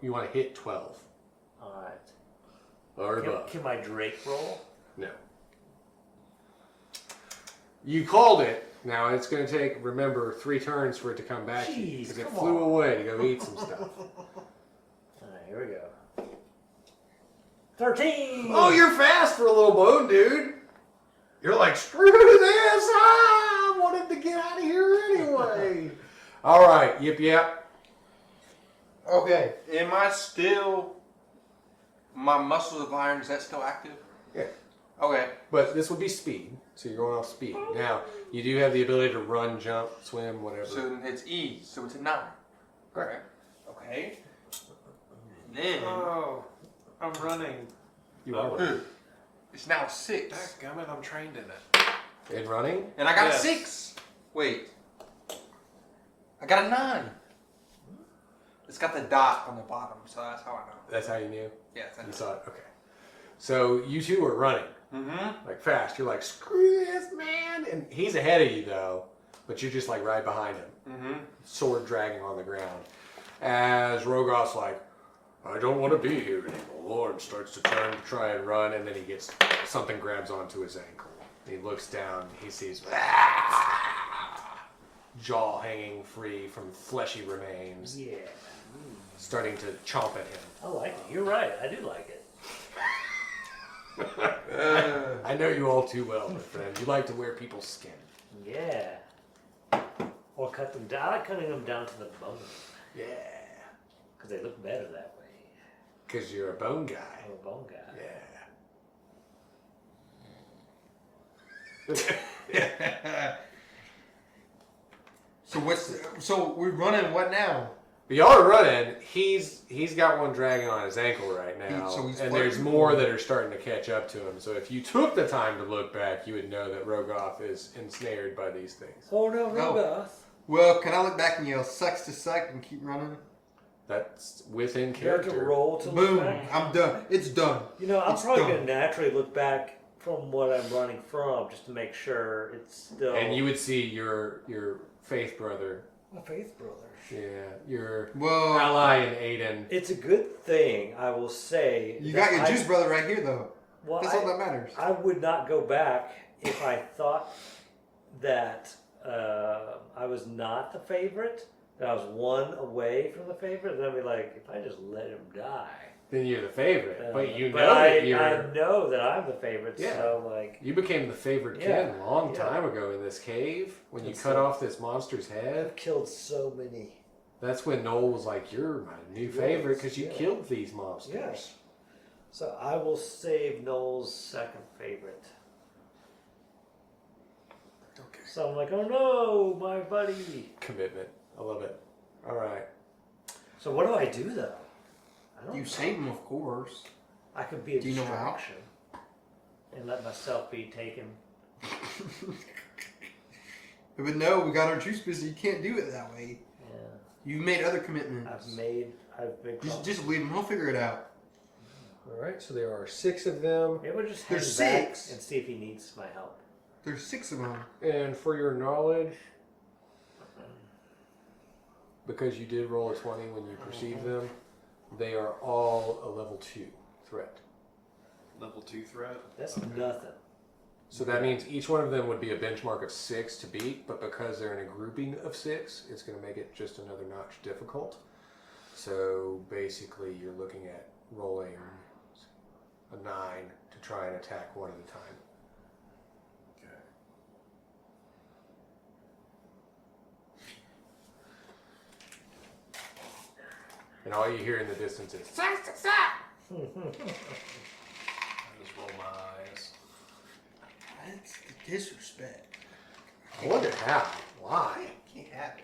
You want to hit 12 Alright. or above. Can my Drake roll? No. You called it. Now it's going to take, remember, 3 turns for it to come back to you Jeez, because it come flew on. away to go eat some stuff. Alright, here we go. 13! Oh, you're fast for a little bone, dude. You're like, screw this. I wanted to get out of here anyway. All right, YipYap. Okay. Am I still... My muscles of iron, is that still active? Yeah. Okay. But this would be speed, so you're going off speed. Now, you do have the ability to run, jump, swim, whatever. So it's E, so it's a 9. Correct. Okay. And then... Oh, I'm running. You are running. It's now 6. Dadgummit, I'm trained in it. In running? And I got Yes. a 6. Wait. I got a 9. It's got the dot on the bottom, so that's how I know. That's how you knew? Yeah, You that's saw it? Okay. So you two are running, Mm-hmm. like fast. You're like, screw this, man. And he's ahead of you, though, but you're just like right behind him, Mm-hmm. sword dragging on the ground. As Rogoth's like, I don't want to be here anymore, and starts to turn to try and run, and then he gets, something grabs onto his ankle. He looks down, he sees jaw hanging free from fleshy remains, Yeah. starting to chomp at him. I like it. You're right. I do like it. I know you all too well, my friend. You like to wear people's skin. Yeah. Or cut them down. I like cutting them down to the bone. Yeah. Because they look better that way. Because you're a bone guy. I'm a bone guy. Yeah. So we're running what now? But y'all are running. He's got one dragging on his ankle right now. So he's and there's floating? more that are starting to catch up to him. So if you took the time to look back, you would know that Rogoth is ensnared by these things. Oh no, No. Rogoth. Well, can I look back and yell, sucks to suck and keep running? That's within Do I have to character. roll to look Boom. back? I'm done. It's done. You know, I'm It's probably done. going to naturally look back from what I'm running from just to make sure it's still. And you would see your faith brother. My faith brother. Yeah, your Well, ally in Aiden. It's a good thing, I will say. you that got your juice brother right here, though. Well, That's all that matters. I would not go back if I thought that I was not the favorite, that I was one away from the favorite. Then I'd be like, if I just let him die. Then you're the favorite, but you know I that you're. I know that I'm the favorite, Yeah. so like. You became the favorite kid Yeah, a long yeah. time ago in this cave when you And cut so- off this monster's head. I've killed so many. That's when Noel was like, "You're my new favorite because you yeah. killed these monsters." Yes. So I will save Noel's second favorite. Okay. So I'm like, oh no, my buddy. Commitment. I love it. All right. So what do I do though? I don't You know. save him, of course. I could be a Do you know how? distraction and let myself be taken. But no, we got our juice busy. You can't do it that way. Yeah. You've made other commitments. I've been. Just leave him. He'll figure it out. All right. So there are 6 of them, Maybe we'll just hang There's back 6. and see if he needs my help. There's 6 of them. and for your knowledge, because you did roll a 20 when you perceived them, they are all a level 2 threat. Level 2 threat. That's nothing. So that means each one of them would be a benchmark of 6 to beat, but because they're in a grouping of 6, it's going to make it just another notch difficult. So basically, you're looking at rolling a 9 to try and attack one at a time. Okay. And all you hear in the distance is, I just roll my eyes. That's the disrespect. I wonder how. Why? Can't have it.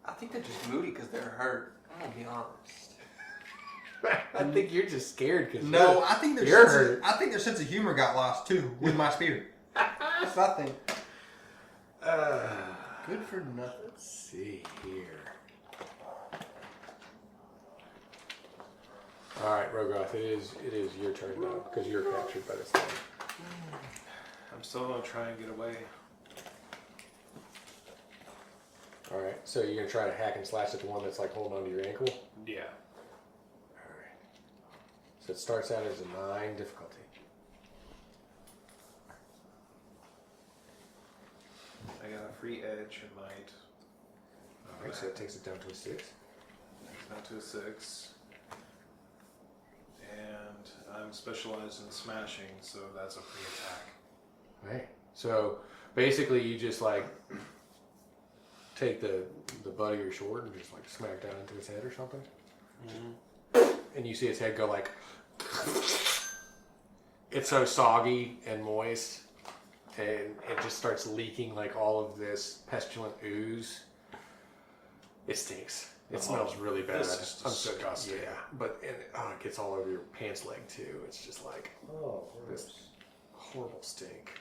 I think they're just moody because they're hurt. I'm gonna be honest. I think you're just scared because No, I think you're sense hurt. of, I think their sense of humor got lost too with my spear. That's what I think. Good for nothing. Let's see here. All right, Rogoth, it is your turn now because you're captured by this thing. I'm still gonna try and get away. All right, so you're gonna try to hack and slash at the one that's like holding onto your ankle. Yeah. All right. So it starts out as a 9 difficulty. I got a free edge and might. All right, so it takes it down to a 6. It's down to a 6. And I'm specialized in smashing, so that's a free attack. Right. So basically, you just like take the butt of your sword and just like smack down into his head or something. And you see his head go like. It's so soggy and moist, and it just starts leaking like all of this pestilent ooze. It stinks. It smells really bad. This is I'm so disgusting. yeah, but it gets all over your pants leg too. It's just like Oh, this horrible stink.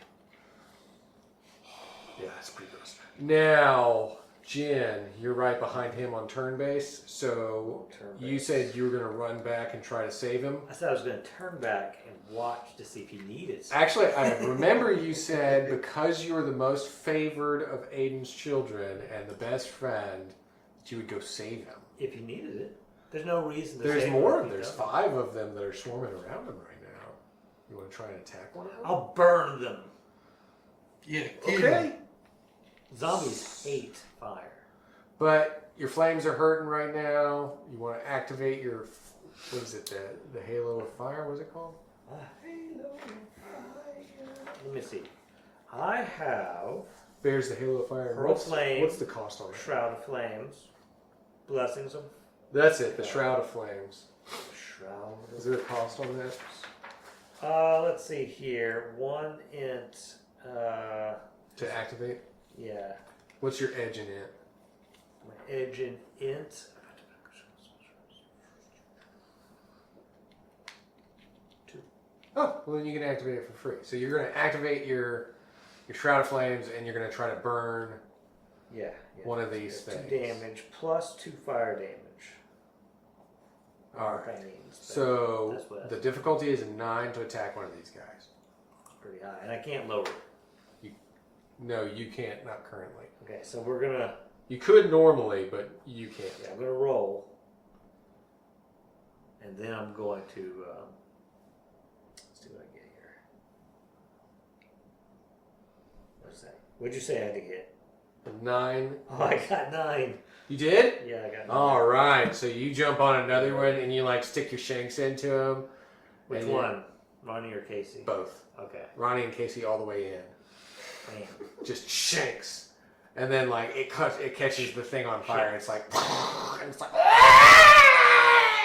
Yeah, it's pretty gross. Now, Jen, you're right behind him on turn base. So Turn you base. said you were going to run back and try to save him. I said I was going to turn back and watch to see if he needed something. Actually, I remember you said because you were the most favored of Aiden's children and the best friend, that you would go save him. If he needed it. There's no reason to There's save more. him if he There's doesn't. 5 of them that are swarming around him right now. You want to try and attack one of them? I'll burn them. Yeah. Okay. Zombies hate fire. But your flames are hurting right now. You want to activate your, what is it, the Halo of Fire, what is it called? Let me see. I have Bears the Halo of Fire. Pearl Flame. What's the cost on that? Shroud of Flames, Blessings of That's it, the Shroud of Flames. Shroud. Is there a cost on that? Let's see here. 1 int. To activate? Yeah. What's your edge in it? My edge in int. Oh, well then you can activate it for free. So you're going to activate your Shroud of Flames and you're going to try to burn Yeah. one of these 2 things. damage plus 2 fire damage. All right. Paintings, but So that's what the difficulty is 9 to attack one of these guys. pretty high, and I can't lower it. No, you can't. Not currently. Okay, so we're gonna. You could normally, but you can't. Yeah, I'm gonna roll, and then I'm going to. Let's see what I get here. What's that? What'd you say I had to get? A 9. Oh, I got 9. You did? Yeah, I got 9. All right. So you jump on another one and you like stick your shanks into him. Which and one? Ronnie or Casey? Both. Okay. Ronnie and Casey all the way in. Bam. Just shanks. And then like it catches the thing on fire. It's like, and it's like.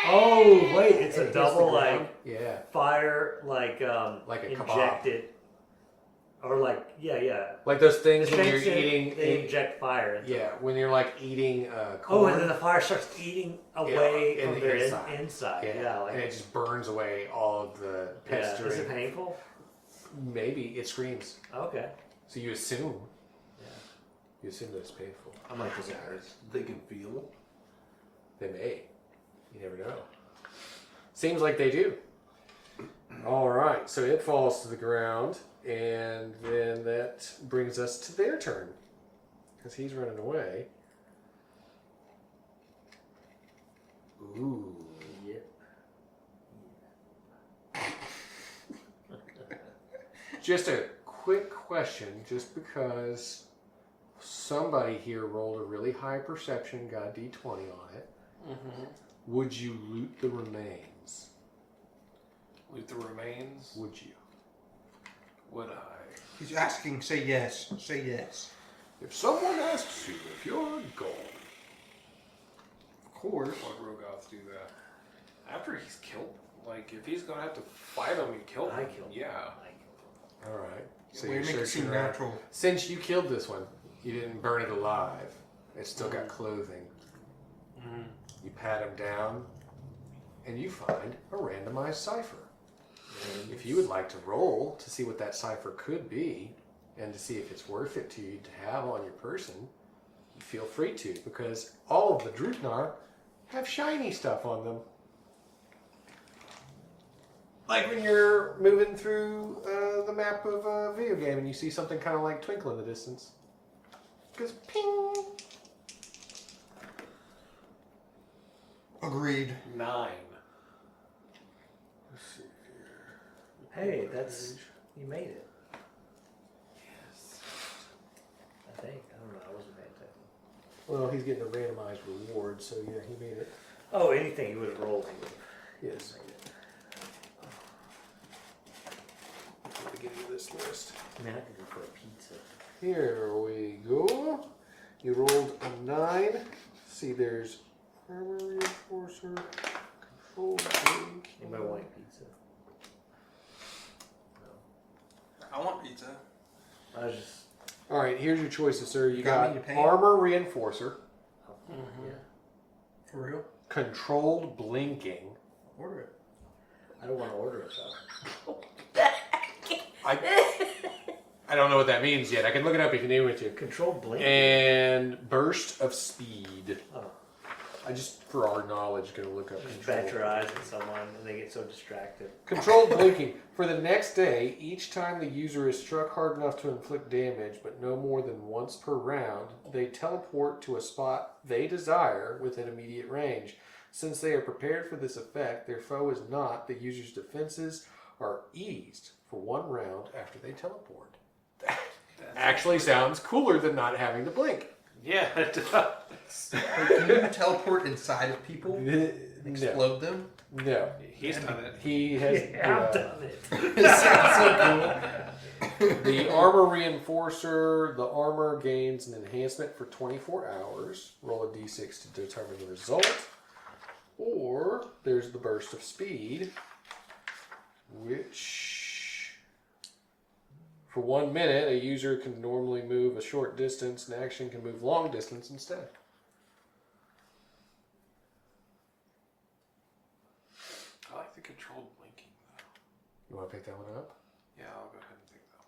Oh wait, it's It a hits double the ground. like Yeah. fire Like a kebab. injected, or like yeah. Like those things when you're Shanks in, eating. they inject fire. Into Yeah, them. when you're like eating Oh, corn. and then the fire starts eating away in from the their inside. inside. Yeah, Yeah, like and it just burns away all of the yeah. pestering. Is it painful? Maybe it screams. Okay. So you assume. Yeah. You assume that it's painful. I'm like, does it hurt? They can feel. They may. You never know. Seems like they do. All right, so it falls to the ground, and then that brings us to their turn, because he's running away. Ooh. Yep. Just a quick question, just because somebody here rolled a really high perception, got a D20 on it. Mm-hmm. Would you loot the remains? Loot the remains? Would you? Would I? He's asking, say yes. Say yes. If someone asks you if you're gone. Of course. Why'd Rogoth do that? After he's killed, like, if he's gonna have to fight him and kill him, I killed him. yeah. I killed him. All right. So We you're make it searching seem around. natural. Since you killed this one, you didn't burn it alive. It still got clothing. Mm-hmm. You pat him down, and you find a randomized cipher. If you would like to roll to see what that cipher could be, and to see if it's worth it to you to have on your person, feel free to, because all of the Drutnar have shiny stuff on them. Like when you're moving through the map of a video game and you see something kind of like twinkle in the distance. Because ping! Agreed. 9. Let's see here. Hey, that's you made it. Yes. I think. I don't know. I wasn't paying attention. Well, he's getting a randomized reward, so yeah, he made it. Oh, anything he would have rolled, he would have Yes. made it. At the beginning of this list. Man, I could go for a pizza. Here we go. You rolled a 9. See, there's armor reinforcer, control blink. Anybody want a pizza? I want pizza. I was just. All right, here's your choices, sir. You Got got me to pay? armor reinforcer, Oh, yeah. For real? controlled blinking. Order it. I don't want to order it though. I don't know what that means yet. I can look it up if you need me to. Control blink. And burst of speed. Oh, I just, for our knowledge, going to look up just controlled. bat your eyes at someone and they get so distracted. Controlled blinking. For the next day, each time the user is struck hard enough to inflict damage, but no more than once per round, they teleport to a spot they desire within immediate range. Since they are prepared for this effect, their foe is not. The user's defenses are eased for one round after they teleport. That actually sounds cooler than not having to blink. Yeah, it does. Can you teleport inside of people? No. Explode them? No. He's done it. He has. Yeah, I've done it. It sounds so cool. The armor reinforcer, the armor gains an enhancement for 24 hours. Roll a d6 to determine the result. Or there's the burst of speed, which for 1 minute a user can normally move a short distance and action can move long distance instead. I like the controlled blinking though. You want to pick that one up? Yeah, I'll go ahead and take that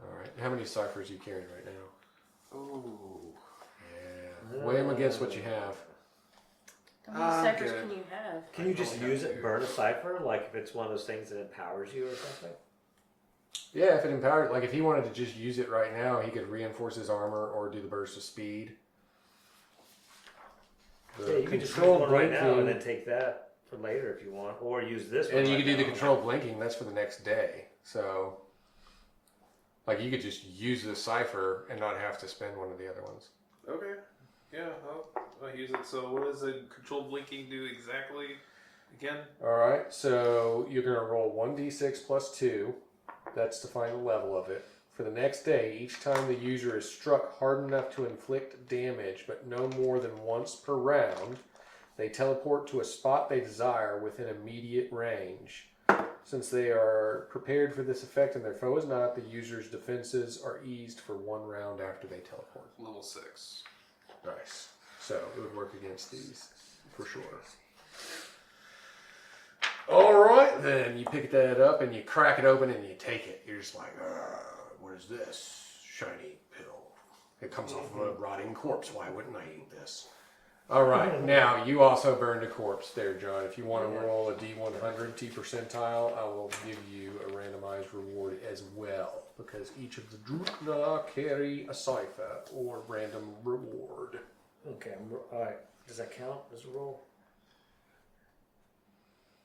one. All right. How many ciphers are you carrying right now? Ooh. Yeah. Weigh them against what you have. How many ciphers can you have? Can you just use it, burn a cipher? Like if it's one of those things that empowers you or something? Yeah, if it empowered, like if he wanted to just use it right now, he could reinforce his armor or do the burst of speed. Yeah, you can just use one right now and then take that for later if you want, or use this one. And you right could do the now. controlled blinking. That's for the next day. So, like, you could just use the cipher and not have to spend one of the other ones. Okay. Yeah, I'll use it. So what does the controlled blinking do exactly again? All right. So you're gonna roll 1d6 plus 2. That's to find the level of it. For the next day, each time the user is struck hard enough to inflict damage, but no more than once per round, they teleport to a spot they desire within immediate range. Since they are prepared for this effect and their foe is not, the user's defenses are eased for 1 round after they teleport. Level 6. Nice. So it would work against these for sure. All right, then you pick that up and you crack it open and you take it. You're just like, what is this shiny pill? It comes off of a rotting corpse. Why wouldn't I eat this? All right, now you also burned a corpse there, John. If you want to roll a D100 T percentile, I will give you a randomized reward as well, because each of the Dúnáeð carry a cipher or random reward. Okay, all right. Does that count as a roll?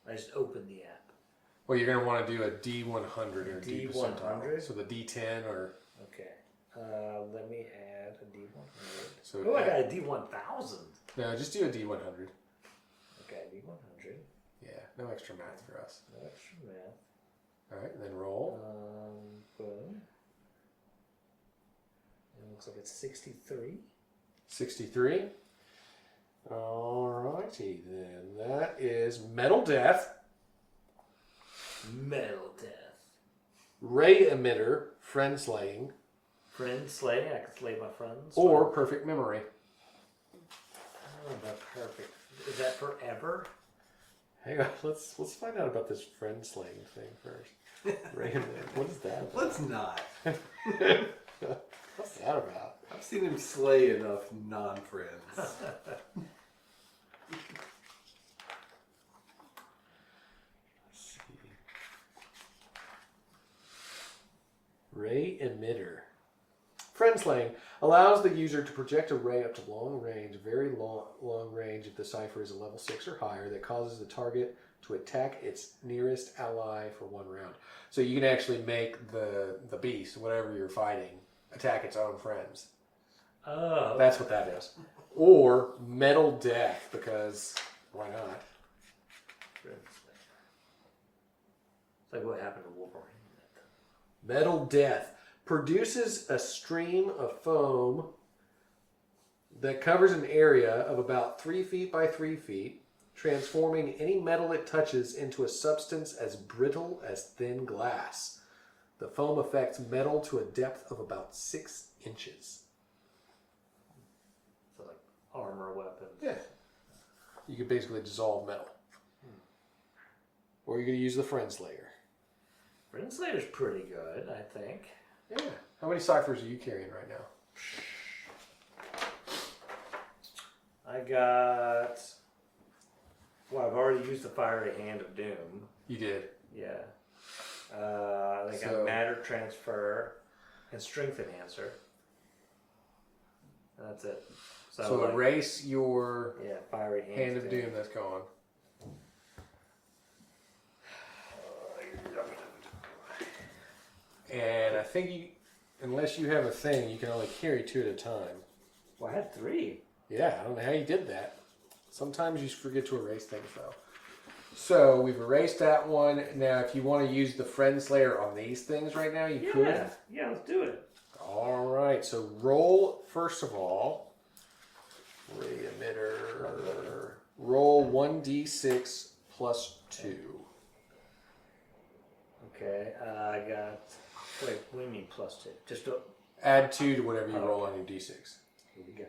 I just opened the app. Well, you're going to want to do a D100 or D D100? percentile. So the D10 or... Okay. Let me add a D100. So Oh, I got a D1000. No, just do a D100. Okay, D100. Yeah, no extra math for us. No extra math. All right, and then roll. Boom. It looks like it's 63. 63. All righty, then. That is Metal Death, Metal Death. Ray Emitter, Friend Slaying, Friend slaying. I can slay my friends. or Perfect Memory. Oh, that's perfect. Is that forever? Hang on, let's find out about this Friend Slaying thing first. Ray Emitter, what is that about? Let's not. What's that about? I've seen him slay enough non-friends. Ray Emitter. Friend Slaying allows the user to project a ray up to long range, very long range if the cipher is a level 6 or higher, that causes the target to attack its nearest ally for 1 round. So you can actually make the beast, whatever you're fighting, attack its own friends. Oh. That's what that is. Or Metal Death, because why not? Friend slaying. It's like what happened to Wolverine. Metal Death produces a stream of foam that covers an area of about 3 feet by 3 feet, transforming any metal it touches into a substance as brittle as thin glass. The foam affects metal to a depth of about 6 inches. So like armor weapons. Yeah. You could basically dissolve metal. Or you could use the Friend Slayer. Friend Slayer's pretty good, I think. Yeah. How many ciphers are you carrying right now? I got... Well, I've already used the Fiery Hand of Doom. You did. Yeah. I think I got Matter Transfer and Strength Enhancer. That's it. So like, erase your Fiery Hand of Doom that's gone. And I think you, unless you have a thing, you can only carry 2 at a time. Well, I had 3. Yeah, I don't know how you did that. Sometimes you forget to erase things, though. So we've erased that one. Now, if you want to use the Friend Slayer on these things right now, you could. Yeah, let's do it. All right. So roll, first of all, Ray Emitter. Roll 1d6 plus 2. Okay, I got... Wait, what do you mean plus 2? Just to... Add 2 to whatever you roll on your d6. Here we go.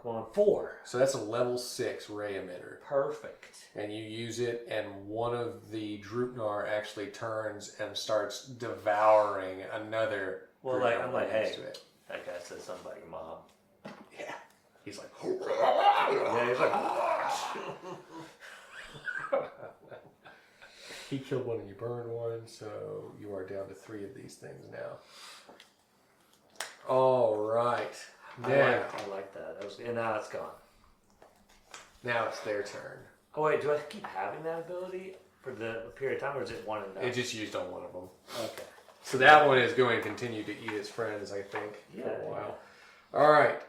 Come on. 4. So that's a level 6 Ray Emitter. Perfect. And you use it, and one of the Dúnáeð actually turns and starts devouring another. Well, Dúnáeð I'm like, next hey, to it. that guy said something about your mom. Yeah. He's like, Yeah, he's like, he killed one and you burned one, so you are down to 3 of these things now. All right. I Now, like that. And now it's gone. now it's their turn. Oh wait, do I keep having that ability for the period of time, or is it one and done? It just used on one of them. Okay. So that one is going to continue to eat its friends, I think, for Yeah, a while. All right.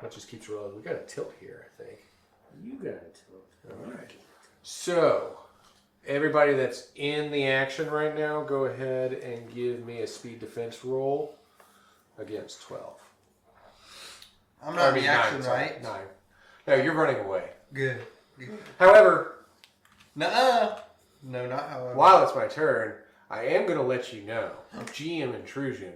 That just keeps rolling. We got a tilt here, I think. You got it. All right. So, everybody that's in the action right now, go ahead and give me a speed defense roll against 12. I'm not in the 9, action, sorry, right? 9. No, you're running away. Good. However, Nuh-uh. No, not however. while it's my turn, I am going to let you know, GM intrusion,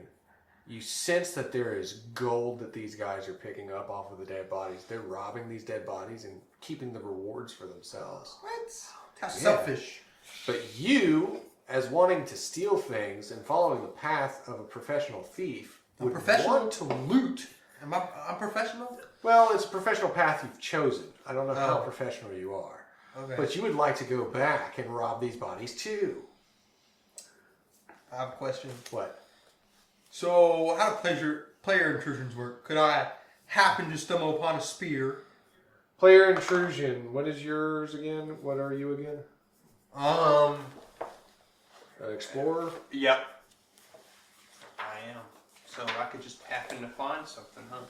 you sense that there is gold that these guys are picking up off of the dead bodies. They're robbing these dead bodies and keeping the rewards for themselves. What? How Yeah. selfish. But you, as wanting to steal things and following the path of a professional thief, would professional? want to loot. I'm professional? Well, it's a professional path you've chosen. I don't know how Oh. professional you are. Okay. But you would like to go back and rob these bodies too. I have a question. What? So, how do player intrusions work? Could I happen to stumble upon a spear? Player intrusion. What is yours again? What are you again? An explorer? Yep. I am. So I could just happen to find something, huh?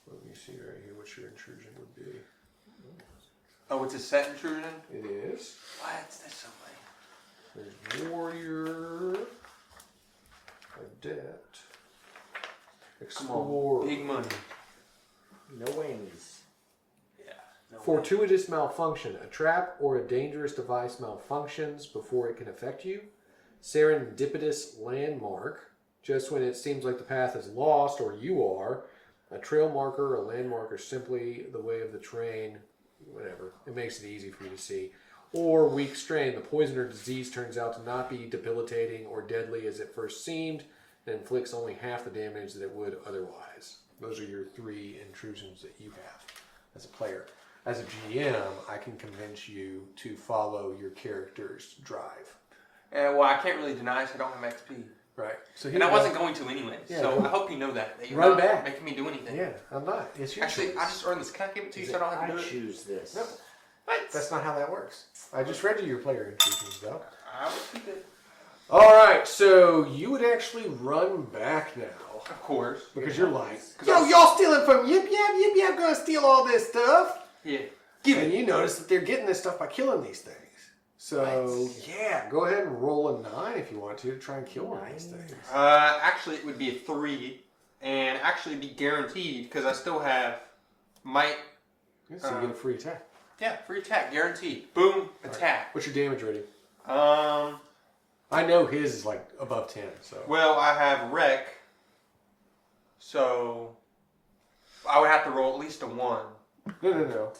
Let me see right here what your intrusion would be. Oh, it's a set intrusion? It is. What? There's so many. There's warrior, adept, explorer. Big money. No wings. Yeah. No way. Fortuitous malfunction. A trap or a dangerous device malfunctions before it can affect you. Serendipitous landmark. Just when it seems like the path is lost or you are. A trail marker, a landmark, or simply the way of the terrain. Whatever. It makes it easy for you to see. Or weak strain. The poison or disease turns out to not be debilitating or deadly as it first seemed and inflicts only half the damage that it would otherwise. Those are your 3 intrusions that you have as a player. As a GM, I can convince you to follow your character's drive. Well, I can't really deny it. I don't have XP. Right. So And I wasn't going to anyway. Yeah, so go. I hope you know that. That you're Run not back. making me do anything. Yeah, I'm not. It's your Actually, choice. I just earned this. Can I give it to you so I don't have to I do it? choose this. No. What? That's not how that works. I just read you your player intrusions, though. I will keep it. All right, so you would actually run back now. Of course. Because you're like, 'Cause yo, I'm- y'all stealing from YipYap? YipYap gonna steal all this stuff. Yeah. Give And it. you notice that they're getting this stuff by killing these things. So, yeah, go ahead and roll a 9 if you want to try and kill one of these things. Actually, it would be a 3, and actually be guaranteed because I still have might. So you get a free attack. Yeah, free attack, guaranteed. Boom, attack. What's your damage rating? Um. I know his is like above 10, so. Well, I have wreck, so I would have to roll at least a 1. No.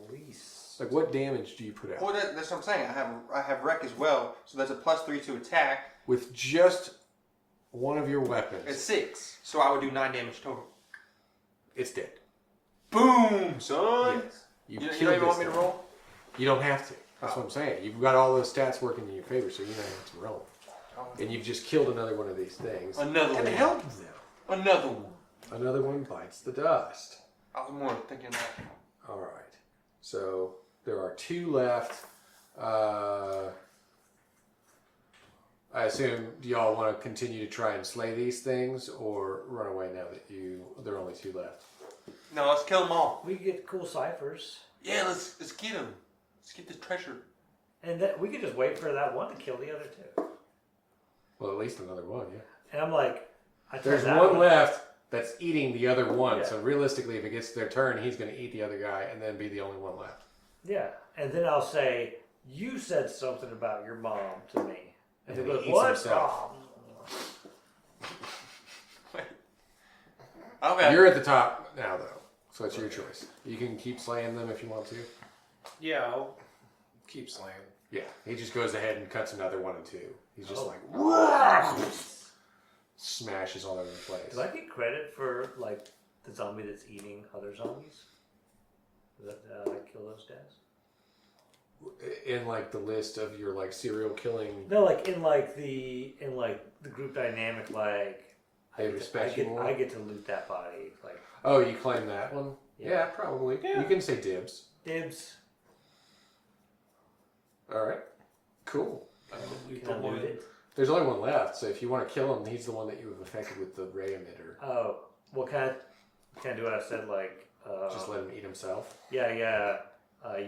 Police. Like, what damage do you put out? Well, that's what I'm saying. I have wreck as well, so that's a +3 to attack. With just one of your weapons, It's 6, so I would do 9 damage total. it's dead. Boom, son. Yes. You killed don't even this want me to thing. roll? You don't have to. That's what I'm saying. You've got all those stats working in your favor, so you don't have to roll. And you've just killed another one of these things. Another and one. helped them. Another one. Another one bites the dust. I was more thinking that. All right. So there are 2 left. I assume, do y'all want to continue to try and slay these things, or run away now that there are only 2 left? No, let's kill them all. We get cool ciphers. Yeah, let's get them. Let's get the treasure. And that we could just wait for that one to kill the other 2. Well, at least another one, yeah. And I'm like, There's that one left that's eating the other one. Yeah. So realistically, if it gets to their turn, he's going to eat the other guy and then be the only one left. Yeah, and then I'll say, you said something about your mom to me. And And then he he goes, eats what? himself. Okay. You're at the top now, though. So it's your choice. You can keep slaying them if you want to. Yeah, I'll keep slamming. Yeah, he just goes ahead and cuts another one in two. He's just like smashes all over the place. Do I get credit for like the zombie that's eating other zombies? That I kill those guys? In like the list of your like serial killing, No, like in the group dynamic, like they respect you more. I get to loot that body. Like, Oh, you claim that one? Yeah. Yeah, probably. Yeah. You can say dibs. dibs. All right, cool. You can loot it. There's only one left, so if you want to kill him, he's the one that you have affected with the ray emitter. Oh, what kind of do what I said? Like, Just let him eat himself. yeah.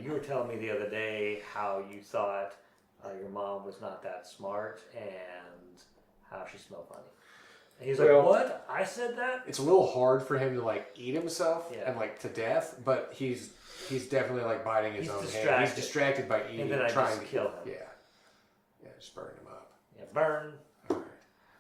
You were telling me the other day how you thought your mom was not that smart and how she smelled funny. And he's like, Well, "What? I said that?" It's a little hard for him to like eat himself Yeah. and like to death, but he's definitely like biting his He's own hand. distracted. He's distracted by eating, And then I trying just to kill him. Yeah, just burn him up. Yeah, burn.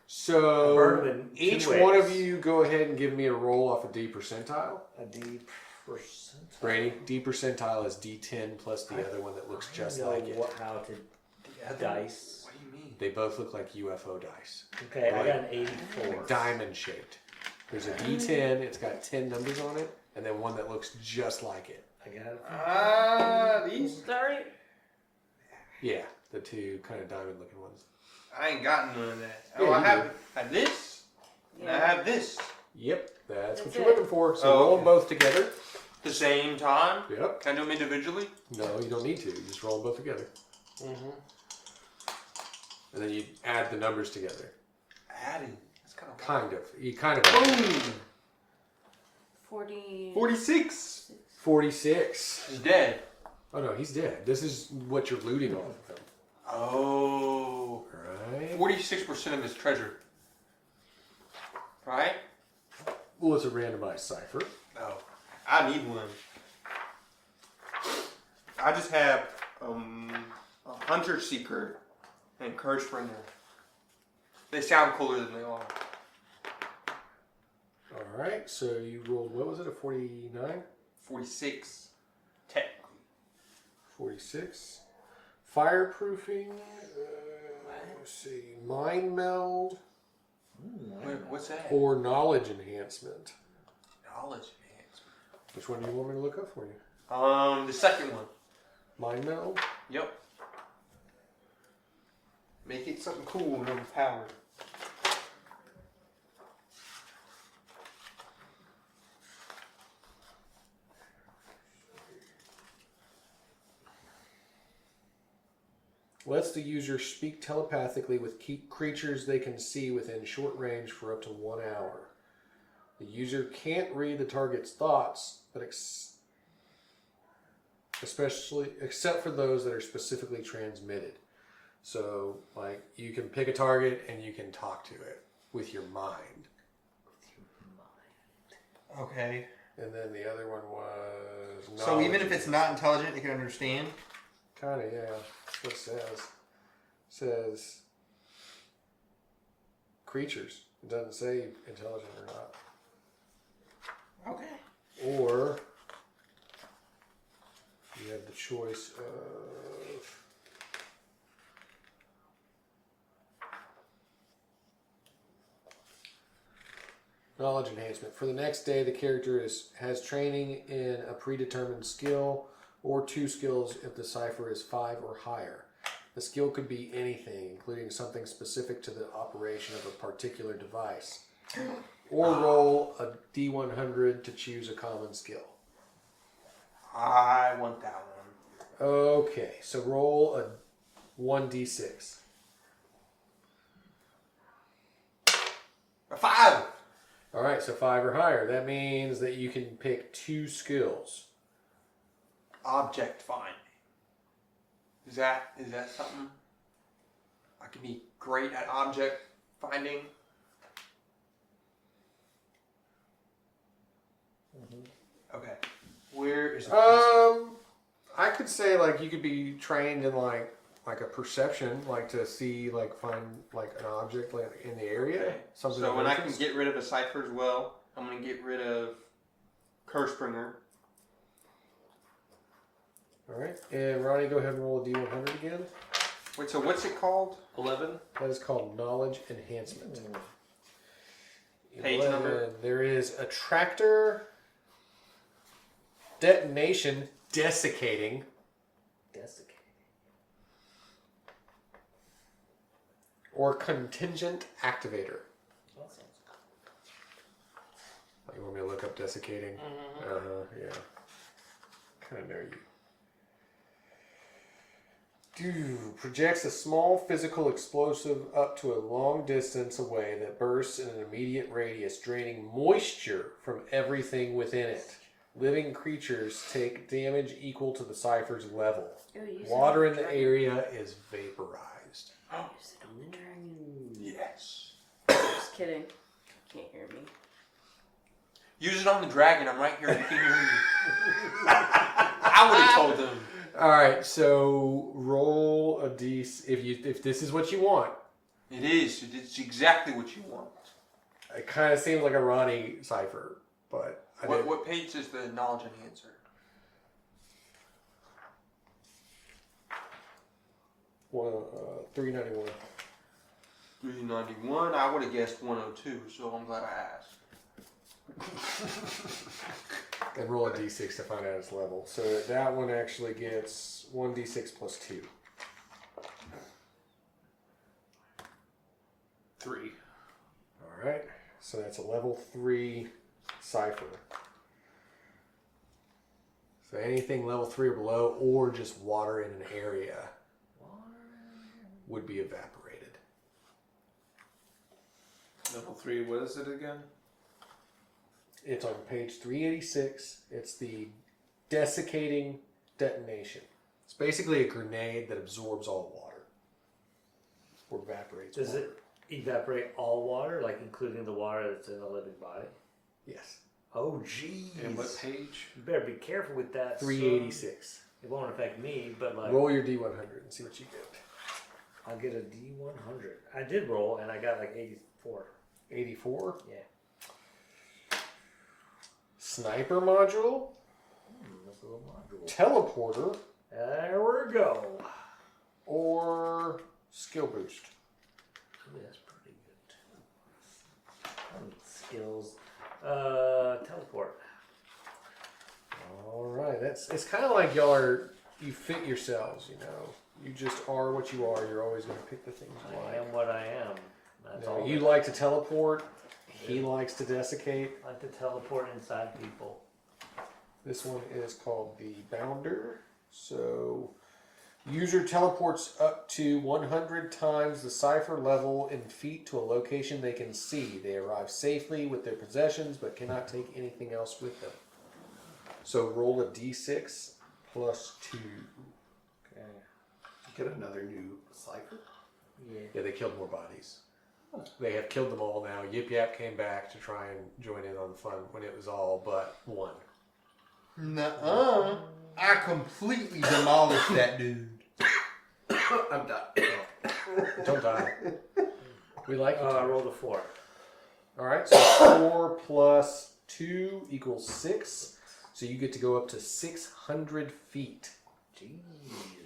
So Burn him in each two one of ways. you go ahead and give me a roll off a D percentile. A D percent. Brady, D percentile is D10 plus the other one that looks just know like it. how to dice. What do you mean? They both look like UFO dice. Okay, I Like- got an 84. Like diamond shaped. There's a D10, it's got 10 numbers on it, and then one that looks just like it. I got it. These? Is that right? Yeah, the two kind of diamond looking ones. I ain't got none of that. Yeah, Oh, I you have this. And I have this. Yep, that's what That's you're it. looking for. So Oh, roll them okay. both together. The same time? Yep. Can I do them individually? No, you don't need to. You just roll them both together. Mm-hmm. And then you add the numbers together. Adding. That's kind of Kind of. You kind of. Boom! 40. 46. 46. He's dead. Oh no, he's dead. This is what you're looting off of him. Oh. Right? 46% of his treasure. Right? Well, it's a randomized cipher. Oh. I need one. I just have a hunter seeker and curse bringer. They sound cooler than they are. Alright, so you rolled, what was it, a 49? 46. Technically. 46. Fireproofing. Let's see. Mind meld Wait, what's that? or knowledge enhancement. Knowledge enhancement. Which one do you want me to look up for you? The second one. Mind meld? Yep. Make it something cool and overpowered. Lets the user speak telepathically with creatures they can see within short range for up to 1 hour. The user can't read the target's thoughts, but especially except for those that are specifically transmitted. So, like, you can pick a target and you can talk to it with your mind. Okay. And then the other one was So even if it's not intelligent, it can understand. kind of, yeah. That's what it says. It says creatures. It doesn't say intelligent or not. Okay. Or you have the choice of knowledge enhancement. For the next day, the character has training in a predetermined skill or 2 skills if the cipher is 5 or higher. The skill could be anything, including something specific to the operation of a particular device. Or roll a D100 to choose a common skill. I want that one. Okay, so roll a 1d6. A 5. All right, so 5 or higher. That means that you can pick 2 skills. Object finding. Is that something? I could be great at object finding. Okay. Where is it? I could say like you could be trained in like a perception, like to see like find like an object like in the area. Okay. Something. So of when I can interest. get rid of a cipher as well, I'm gonna get rid of Cursebringer. All right. And Ronnie, go ahead and roll a D100 again. Wait, so what's it called? 11. That is called knowledge enhancement. Page 11. number. There is attractor, detonation, desiccating, or contingent activator. You want me to look up desiccating? Yeah. Kind of know you. Projects a small physical explosive up to a long distance away that bursts in an immediate radius, draining moisture from everything within it. Living creatures take damage equal to the cipher's level. Water in the area is vaporized. Yes. Just kidding. Can't hear me. Use it on the dragon. I'm right here. I can hear you. I would have told them. All right, so roll a d. If this is what you want, It is. It's exactly what you want. it kind of seems like a Ronnie cipher, but What page is the knowledge enhancer? 391. 391. I would have guessed 102, so I'm glad I asked. And roll a d6 to find out its level. So that one actually gets 1d6 plus 2. 3. All right, so that's a level 3 cipher. So anything level 3 or below, or just water in an area, would be evaporated. Level 3, what is it again? It's on page 386. It's the desiccating detonation. It's basically a grenade that absorbs all water. Or evaporates Does water. it evaporate all water, like including the water that's in a living body? Yes. Oh, jeez. And what page? You better be careful with that. 386. It won't affect me, but like... Roll your D100 and see what you get. I'll get a D100. I did roll, and I got like 84. 84? Yeah. Sniper module. That's a little module. Teleporter. There we go. Or skill boost. Ooh, that's pretty good. I need skills. Teleport. All right. It's kind of like you fit yourselves, you know. You just are what you are. You're always going to pick the things you I like. am what I am. That's Now, all. you like to teleport. He likes to desiccate. I like to teleport inside people. This one is called the Bounder. So, user teleports up to 100 times the cipher level in feet to a location they can see. They arrive safely with their possessions, but cannot take anything else with them. So, roll a d6 plus 2. Okay. Get another new cipher. Yeah, they killed more bodies. They have killed them all now. YipYap came back to try and join in on the fun when it was all but one. Nuh-uh. I completely demolished that dude. I'm done. Don't die. We like you. I rolled a 4. All right, so 4 plus 2 equals 6. So you get to go up to 600 feet Jeez.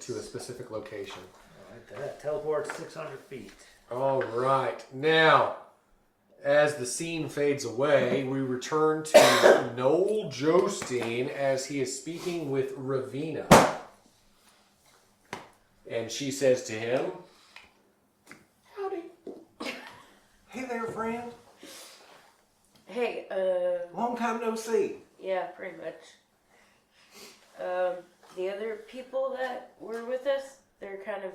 to a specific location. I like that. Teleport 600 feet. All right. Now, as the scene fades away, we return to Noel Jostein as he is speaking with Ravina. And she says to him, "Howdy." Hey there, friend. Hey, Long time no see. yeah, pretty much. The other people that were with us, they're kind of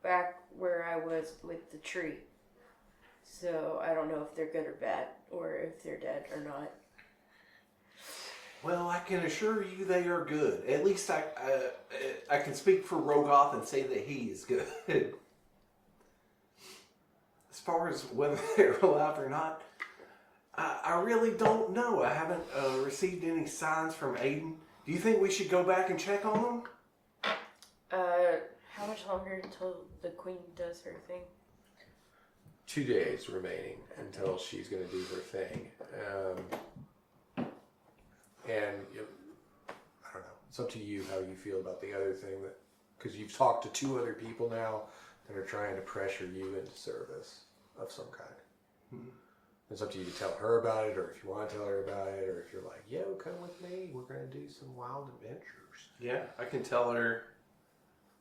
back where I was with the tree. So I don't know if they're good or bad, or if they're dead or not. Well, I can assure you they are good. At least I can speak for Rogoth and say that he is good. As far as whether they're alive or not, I really don't know. I haven't received any signs from Aiden. Do you think we should go back and check on them? How much longer until the queen does her thing? 2 days remaining until she's going to do her thing. And I don't know. It's up to you how you feel about the other thing, that because you've talked to 2 other people now that are trying to pressure you into service of some kind. It's up to you to tell her about it, or if you want to tell her about it, or if you're like, yo, come with me, we're going to do some wild adventures. Yeah, I can tell her.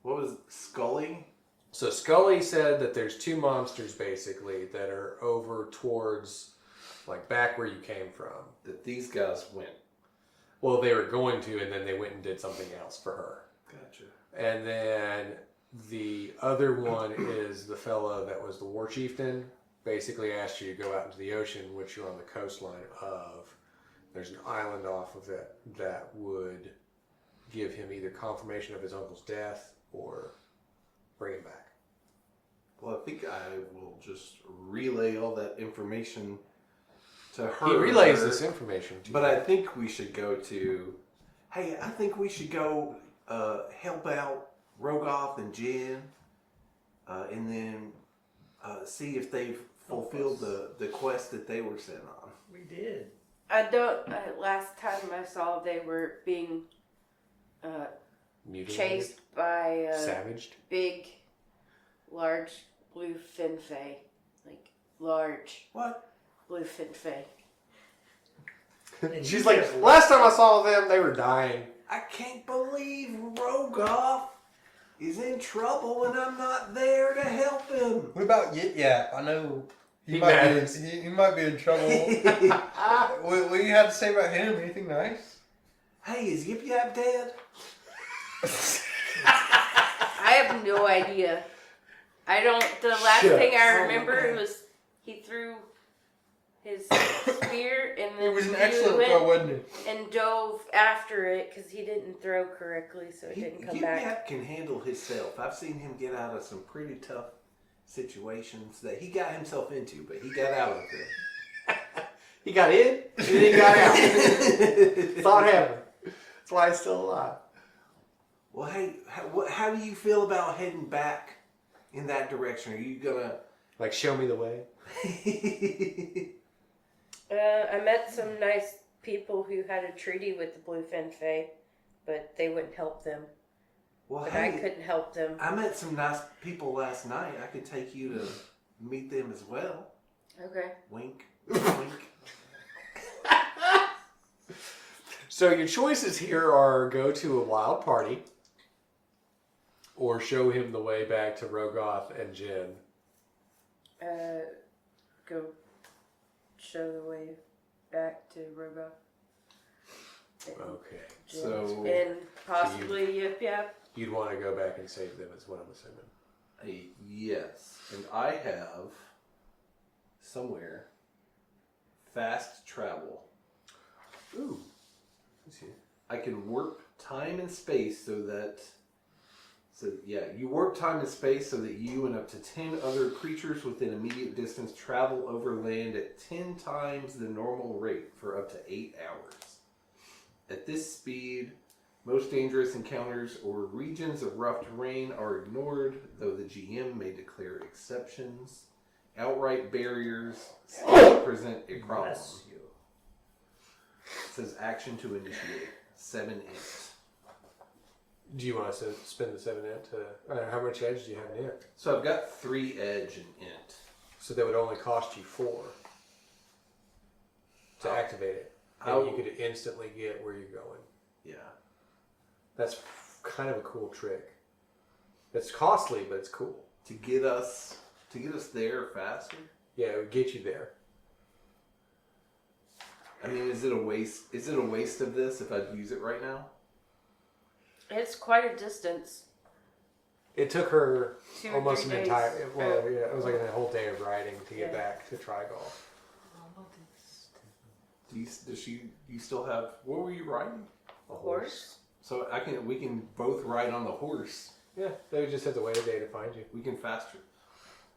What was Scully? So Scully said that there's 2 monsters basically that are over towards, like, back where you came from. That these guys went. Well, they were going to, and then they went and did something else for her. Gotcha. And then the other one is the fella that was the war chieftain. Basically asked you to go out into the ocean, which you're on the coastline of. There's an island off of it that would give him either confirmation of his uncle's death or bring him back. Well, I think I will just relay all that information to her. He relays this information to you. But I think we should go to... Hey, I think we should go help out Rogoth and Jen, and then see if they've fulfilled the quest that they were sent on. We did. I don't. Last time I saw, they were being Mutilated? chased by Savaged? big, large blue fin fay, like large What? blue fin fay. And She's you like, just last time I saw them, they were dying. I can't believe Rogoth is in trouble and I'm not there to help him. What about YipYap? I know He might matters. he might be in trouble. What do you have to say about him? Anything nice? Hey, is YipYap dead? I have no idea. I don't. The last Shit. thing I Oh, remember okay. was he threw his spear and It then was an flew excellent in throw, wasn't it? and dove after it because he didn't throw correctly, so it didn't come back. YipYap can handle himself. I've seen him get out of some pretty tough situations that he got himself into, but he got out of them. He got in, and then he got out. Thought happened. That's why he's still alive. Well, hey, how do you feel about heading back in that direction? Are you gonna... Like, show me the way. I met some nice people who had a treaty with the Bluefin Fae, but they wouldn't help them. Well, But hey, I couldn't help them. I met some nice people last night. I could take you to meet them as well. Okay. Wink, wink. So your choices here are go to a wild party, or show him the way back to Rogoth and Jen. Go show the way back to Rogoth. Okay. So, And possibly YipYap. You'd want to go back and save them, is what I'm assuming. yes. And I have somewhere fast travel. Ooh. Let's see. I can warp time and space you warp time and space so that you and up to 10 other creatures within immediate distance travel over land at 10 times the normal rate for up to 8 hours. At this speed, most dangerous encounters or regions of rough terrain are ignored, though the GM may declare exceptions. Outright barriers still present a problem. Bless you. It says action to initiate. 7 int. Do you want to spend the 7 int to... how much edge do you have in int? So I've got 3 edge and int. So that would only cost you 4 to activate it. And you could instantly get where you're going. Yeah. That's kind of a cool trick. It's costly, but it's cool. To get us there faster. Yeah, it would get you there. I mean, is it a waste? Is it a waste of this if I use it right now? It's quite a distance. It took her 2 or almost 3 an days. entire... Well, yeah, it was like a whole day of riding to get Yeah. back to Trygáll. Do you still have? What were you riding? A Horse? So we can both ride on the horse. Yeah, they would just have to wait a day to find you. We can faster.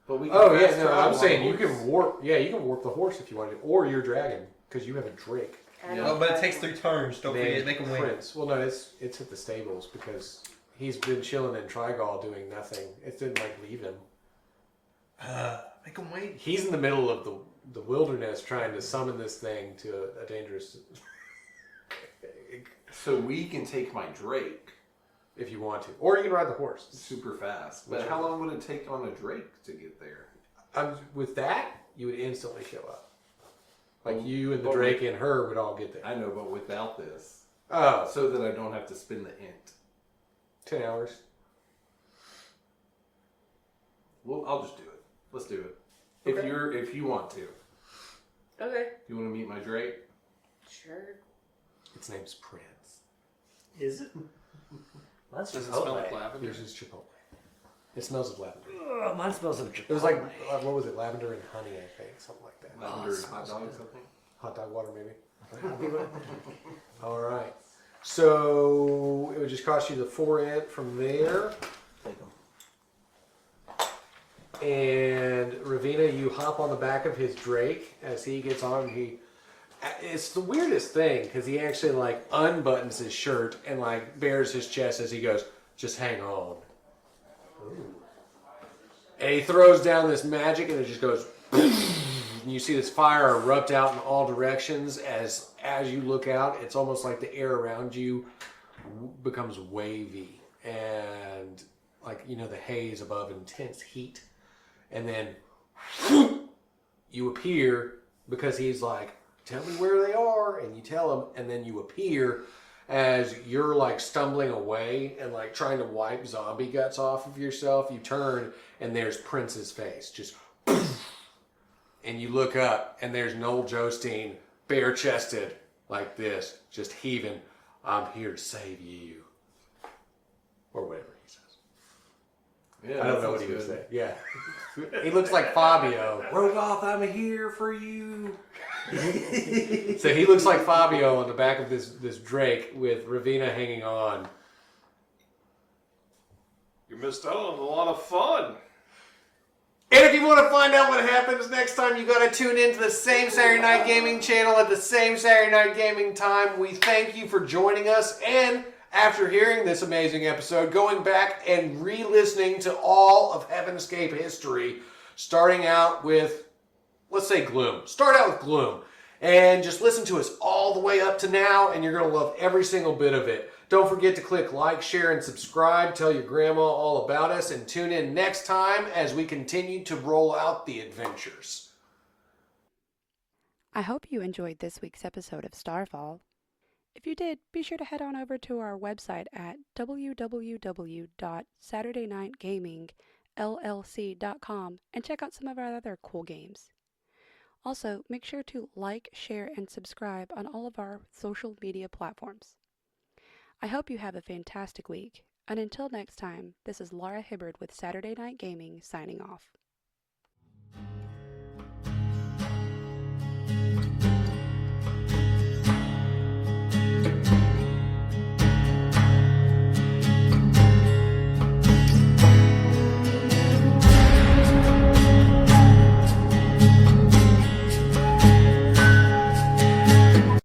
But we can Oh yeah, fast no, travel I'm on saying the you horse. can warp. Yeah, you can warp the horse if you want to, or your dragon, because you have a Drake. I Yeah. don't Oh, but it have takes one. 3 turns. Don't forget, make him win. Prince. Well, no, it's at the stables because he's been chilling in Trygáll doing nothing. It didn't like leave him. Make him wait. He's in the middle of the wilderness trying to summon this thing to a dangerous So we can take my Drake if you want to. Or you can ride the horse. super fast. But how long would it take on a Drake to get there? With that, you would instantly show up. Like you and the Drake and her would all get there. I know, but without this. Oh. So that I don't have to spin the int. 10 hours. Well, I'll just do it. Let's do it. Okay. If you want to. Okay. You want to meet my Drake? Sure. Its name's Prince. Is it? That's Does it Chipotle. smell like lavender? Yours is Chipotle. It smells of lavender. Ugh, mine smells of Chipotle. It was like, what was it? Lavender and honey, I think. Something like that. Lavender and hot dog or something? Hot dog water, maybe. All right. So it would just cost you the 4 int from there. Take them. And Ravina, you hop on the back of his Drake as he gets on. It's the weirdest thing because he actually like unbuttons his shirt and like bares his chest as he goes, "Just hang on." Ooh. And he throws down this magic and it just goes, and you see this fire erupt out in all directions as you look out. It's almost like the air around you becomes wavy and like, you know, the haze above intense heat. And then you appear because he's like, "Tell me where they are," and you tell him, and then you appear as you're like stumbling away and like trying to wipe zombie guts off of yourself. You turn and there's Prince's face, just, and you look up and there's Noel Jostein, bare chested like this, just heaving, "I'm here to save you," or whatever he says. Yeah, I don't know what he was saying. Yeah. He looks like Fabio. Rogoth, I'm here for you. So he looks like Fabio on the back of this Drake with Ravina hanging on. You missed out on a lot of fun. And if you want to find out what happens next time, you got to tune into the same Saturday Night Gaming channel at the same Saturday Night Gaming time. We thank you for joining us, and after hearing this amazing episode, going back and re-listening to all of Heavenscape history, starting out with, let's say, Gloom. Start out with Gloom. And just listen to us all the way up to now, and you're going to love every single bit of it. Don't forget to click like, share, and subscribe. Tell your grandma all about us, and tune in next time as we continue to roll out the adventures. I hope you enjoyed this week's episode of Starfall. If you did, be sure to head on over to our website at www.saturdaynightgamingllc.com and check out some of our other cool games. Also, make sure to like, share, and subscribe on all of our social media platforms. I hope you have a fantastic week, and until next time, this is Laura Hibbard with Saturday Night Gaming signing off.